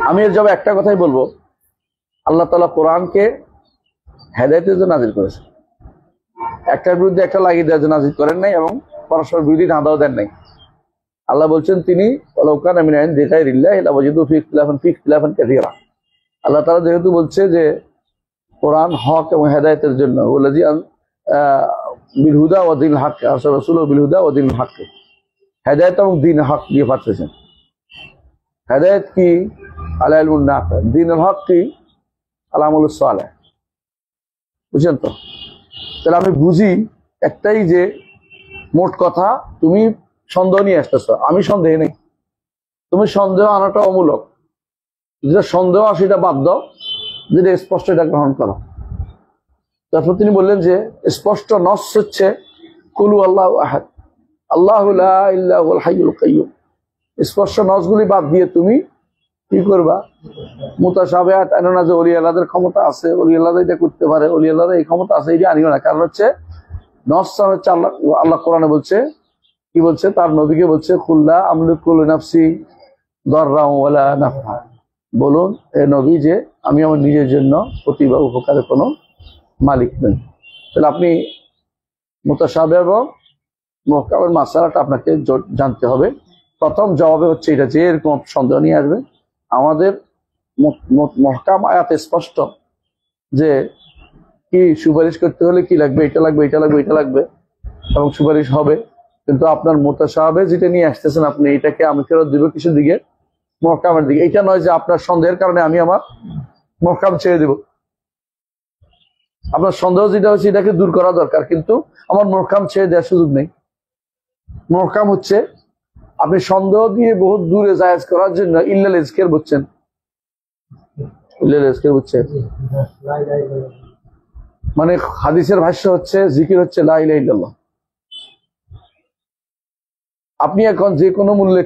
আমি এর জবাব একটা কথাই বলবো, আল্লাহ তাআলা কোরআনকে হেদায়েতের জন্য নাযিল করেছে, একটার বিরুদ্ধে একটা লাগিয়ে দেওয়ার জন্য নাযিল করেন নাই, এবং পরস্পর বিরোধী ধাঁধাও দেন নাই। আল্লাহ বলছেন তিনি আল্লাহ তাআলা যেহেতু বলছে যে কোরআন হক এবং হেদায়েতের জন্য, বিল হুদা ওয়া দীনিল হক, রাসূল বিল হুদা ওয়া দীনিল হক, হেদায়েত এবং দ্বীন হক দিয়ে পাঠিয়েছেন। হেদায়েত কি? আলা ইলমুন নাফি, দ্বীনুল হক কি? আলা আমালুস সালেহ। বুঝছেন তো? তাহলে আমি বুঝি একটাই, যে মোট কথা তুমি সন্দেহ নিয়ে আসতেছ, আমি সন্দেহে নেই, তুমি সন্দেহ আনাটা অমূলক। যেটা সন্দেহ আছে সেটা বাদ দাও, যেটা স্পষ্ট এটা গ্রহণ করো। তারপর তিনি বললেন যে স্পষ্ট নস হচ্ছে কুলু আল্লাহু আহাদ, আল্লাহু লা ইলাহা ইল্লাহুল হাইয়ুল কাইয়্যুম। স্পষ্ট নসগুলি বাদ দিয়ে তুমি কি করবা? মুতাশাবিহাত আনো না, যে ওলি আল্লাহদের ক্ষমতা আছে, ওলি আল্লাহ এটা করতে পারে, ওলি আল্লাহদের এই ক্ষমতা আছে, এটা আনিও না। কারণ হচ্ছে নসসান হচ্ছে আল্লাহ, আল্লাহ কোরআনে বলছে, কি বলছে? তার নবীকে বলছে, কুল্লা আমলিকু লিনাফসি দাররান ওয়ালা নাফআ, বলুন এ নবী যে আমি আমার নিজের জন্য ক্ষতি বা উপকারের কোনো মালিক নই। তাহলে আপনি মুতাশাবিহ এবং মুহকামের মাসালাটা আপনাকে জানতে হবে। প্রথম জবাবে হচ্ছে এটা, যে এরকম সন্দেহ নিয়ে আসবে, আমাদের মুহকাম আয়াতে স্পষ্ট যে কি সুপারিশ করতে হলে কি লাগবে, এটা লাগবে, এটা লাগবে, এটা লাগবে, এবং সুপারিশ হবে। কিন্তু আপনার মুতাশাবিহ যেটা নিয়ে আসতেছেন আপনি, এটাকে আমি ফেরত দিব কিসের দিকে? মুহকামের দিকে। এটা নয় যে আপনার সন্দেহের কারণে আমি আমার মুহকাম ছেড়ে দিব। আপনার সন্দেহ যেটা হচ্ছে এটাকে দূর করা দরকার, কিন্তু আমার মুহকাম ছেড়ে দেওয়ার সুযোগ নেই। মুহকাম হচ্ছে আপনি সন্দেহ দিয়ে বহুত দূরে জায়েজ করার জন্য ইল্লাল ইজকির বুঝছেন, ইল্লাল ইজকির বুঝছেন মানে হাদিসের ভাষ্য হচ্ছে জিকির হচ্ছে লা ইলাহা ইল্লাল্লাহ। আপনি এখন যে কোনো মূল্যে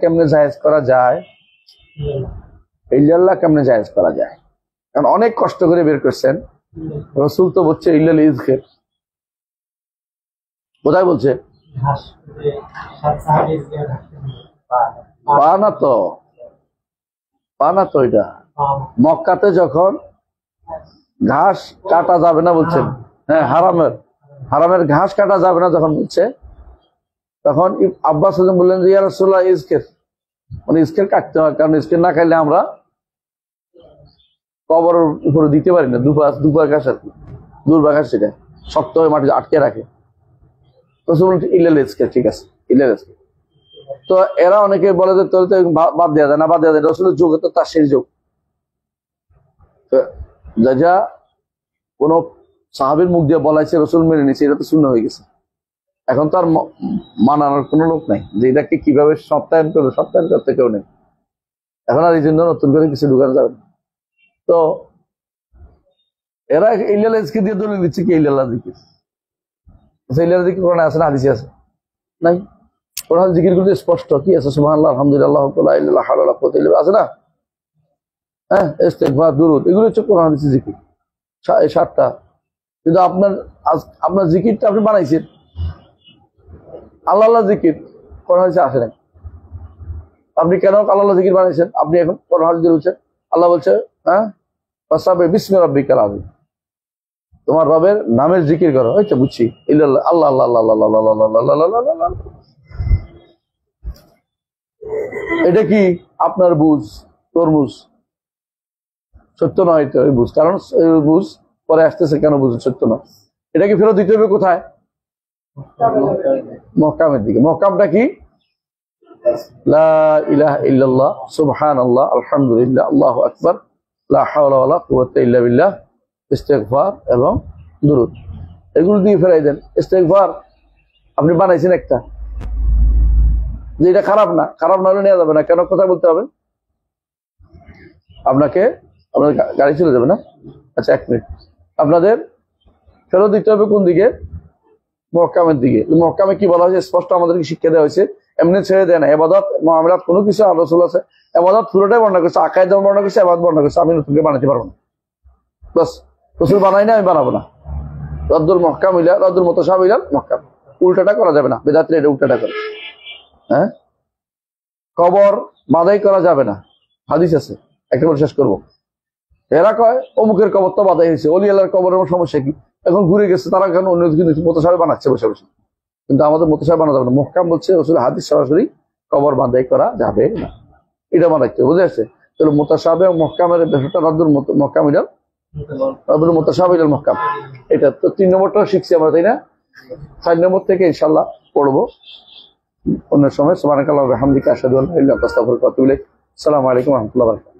কেমনে জায়েজ করা যায়, ইল্লাল্লাহ কেমনে জায়েজ করা যায়, কারণ অনেক কষ্ট করে বের করছেন। রাসূল তো বলছে ইল্লাল ইজকির, কোথায় বলছে? পানা তো এটা মক্কাতে যখন ঘাস কাটা যাবে না বলছেন, হ্যাঁ হারামের ঘাস কাটা যাবে না যখন বলছে, তখন আব্বাস হাজম বললেন যে ইয়া রাসূলুল্লাহ ইজকির, মানে ইজকির কাটতে হয়, কারণ ইজকির না খাইলে আমরা কবরের উপরে দিতে পারি না। দুবার ঘাস আর কি, দুর্বা ঘাস, সেটা শক্ত হয়ে মাটি আটকে রাখে। রাসূল বললেন ইল্লাল ইজকির, ঠিক আছে ইল্লাল ইজকির। তো এরা অনেকে বলে যে তোর তো বাদ দেওয়া যায় না, বাদ দেওয়া যায়। রাসূলের যুগ তো তার শেষ যুগ, যা কোন সাহাবীর মুখ দিয়ে বলাইছে রাসূল মেনে নিছে, এটা তো সুন্নাহ হয়ে গেছে। এখন তো আর মানানোর কোনো লোক নাই যে এটাকে কিভাবে সত্যায়ন করতে কেউ নেই। এখন আর এই জন্য নতুন করে কিছু ঢুকানো যাবে না। তো এরা ইল্লাল ইজকির দিয়ে দলিল দিচ্ছে কি ইল্লাল্লাহ জিকির। ইল্লাল্লাহ জিকির কোরআনে আছে না হাদিসে আছে? নাই। কোরআন জিকির গুলো স্পষ্ট কি আছে? সুবহানাল্লাহ, আলহামদুলিল্লাহ, লা ইলাহা ইল্লাল্লাহ, হাওলা ওয়ালা কুওয়াতা ইল্লা বিল্লাহ আছে না? হ্যাঁ, ইস্তিগফার, দুরূদ, এগুলো হচ্ছে কোরআন হাদিসের জিকির, এই 7টা। কিন্তু আপনার জিকিরটা আপনি বানাইছেন আল্লাহ জিকির, কোরআন হাদিসে আসে না। আপনি কেন আল্লাহ জিকির বানাইছেন? আপনি এখন কোরআন হাদিসে বলছেন, আল্লাহ বলছে হ্যাঁ ফাসাব্বিহ বিসমি রাব্বিকাল আযীম, তোমার রবের নামের জিকির করো। এই তো বুঝছি, ইল্লাল্লাহ, আল্লাহ আল্লাহ আল্লাহ আল্লাহ আল্লাহ আল্লাহ আল্লাহ। এটা কি আপনার বুঝ, তরমুজ সত্য নয়, এটা ওই বুঝ, কারণ বুঝ পরে আসতেছে, কেন বুঝ সত্য নয়। এটাকে ফেরত দিতে হবে কোথায়? মহকামের দিকে। মহকামটা কি? লা ইলাহা ইল্লাল্লাহ, সুবহানাল্লাহ, আলহামদুলিল্লাহ, আল্লাহু আকবার, লা হাওলা ওয়ালা কুওয়াতা ইল্লা বিল্লাহ, ইস্তিগফার এবং দুরূদ, এগুলো দিয়ে ফেরাই দেন। ইস্তিগফার আপনি বানাইছেন একটা, যে এটা খারাপ না, খারাপ না হলে নেওয়া যাবে না। কেন? কথা বলতে হবে আপনাকে, আপনার গাড়ি চলে যাবে না। আচ্ছা 1 মিনিট, আপনাদের ফেরত দিতে হবে কোন দিকে? মহকামের দিকে। মহকামে কি বলা হয়েছে স্পষ্ট আমাদেরকে শিক্ষা দেওয়া হয়েছে, এমনি ছেড়ে দেয় না। ইবাদত মুআমালাত কোনো কিছু রাসূল আছে, ইবাদত পুরোটাই বর্ণনা করেছে, আকায়েদ বর্ণনা করেছে, ইবাদত বর্ণনা করেছে। আমি নতুন করে বানাতে পারবো না, বাস রাসূল বানাই না, আমি বানাবো না। রদ্দুল মুহকাম ইলা রদ্দুল মুতাশাবিহ ইলা মুহকাম, উল্টাটা করা যাবে না। বেদাতরা এটা উল্টাটা করে। হ্যাঁ, কবর বাঁধাই করা যাবে না, হাদিস আছে। একটা করে শেষ করবো। এরা কয় অমুকের কবর তো বাঁধাই হয়েছে, ওলি আল্লাহর কবরের সমস্যা কি? এখন ঘুরে গেছে, তারা কেন অন্য কিছু মুতাশাবিহ বানাচ্ছে বসে বসে। কিন্তু আমাদের মুতাশাবিহ বানানো যাবে না। মুহকাম বলছে রাসূলের হাদিস সরাসরি কবর বাঁধাই করা যাবে না, এটা বানাইতে বুঝে আসছে। তাহলে মুতাশাবিহ এবং মুহকামের ব্যাপারটা রদ্দুল মুহকাম ইলা রদ্দুল মুতাশাবিহ ইলা মুহকাম, এটা তো 3 নম্বরটা শিখছি আমরা, তাই না? 4 নম্বর থেকে ইনশাআল্লাহ পড়বো অন্য সময়। সুবহানাকাল্লাহি ওয়া বিহামদিকা, আশহাদু আল্লা ইলাহা ইল্লা আনতা, আস্তাগফিরুকা ওয়া আতুবু ইলাইক। আসসালামু আলাইকুম ওয়া রাহমাতুল্লাহি ওয়া বারাকাতুহু।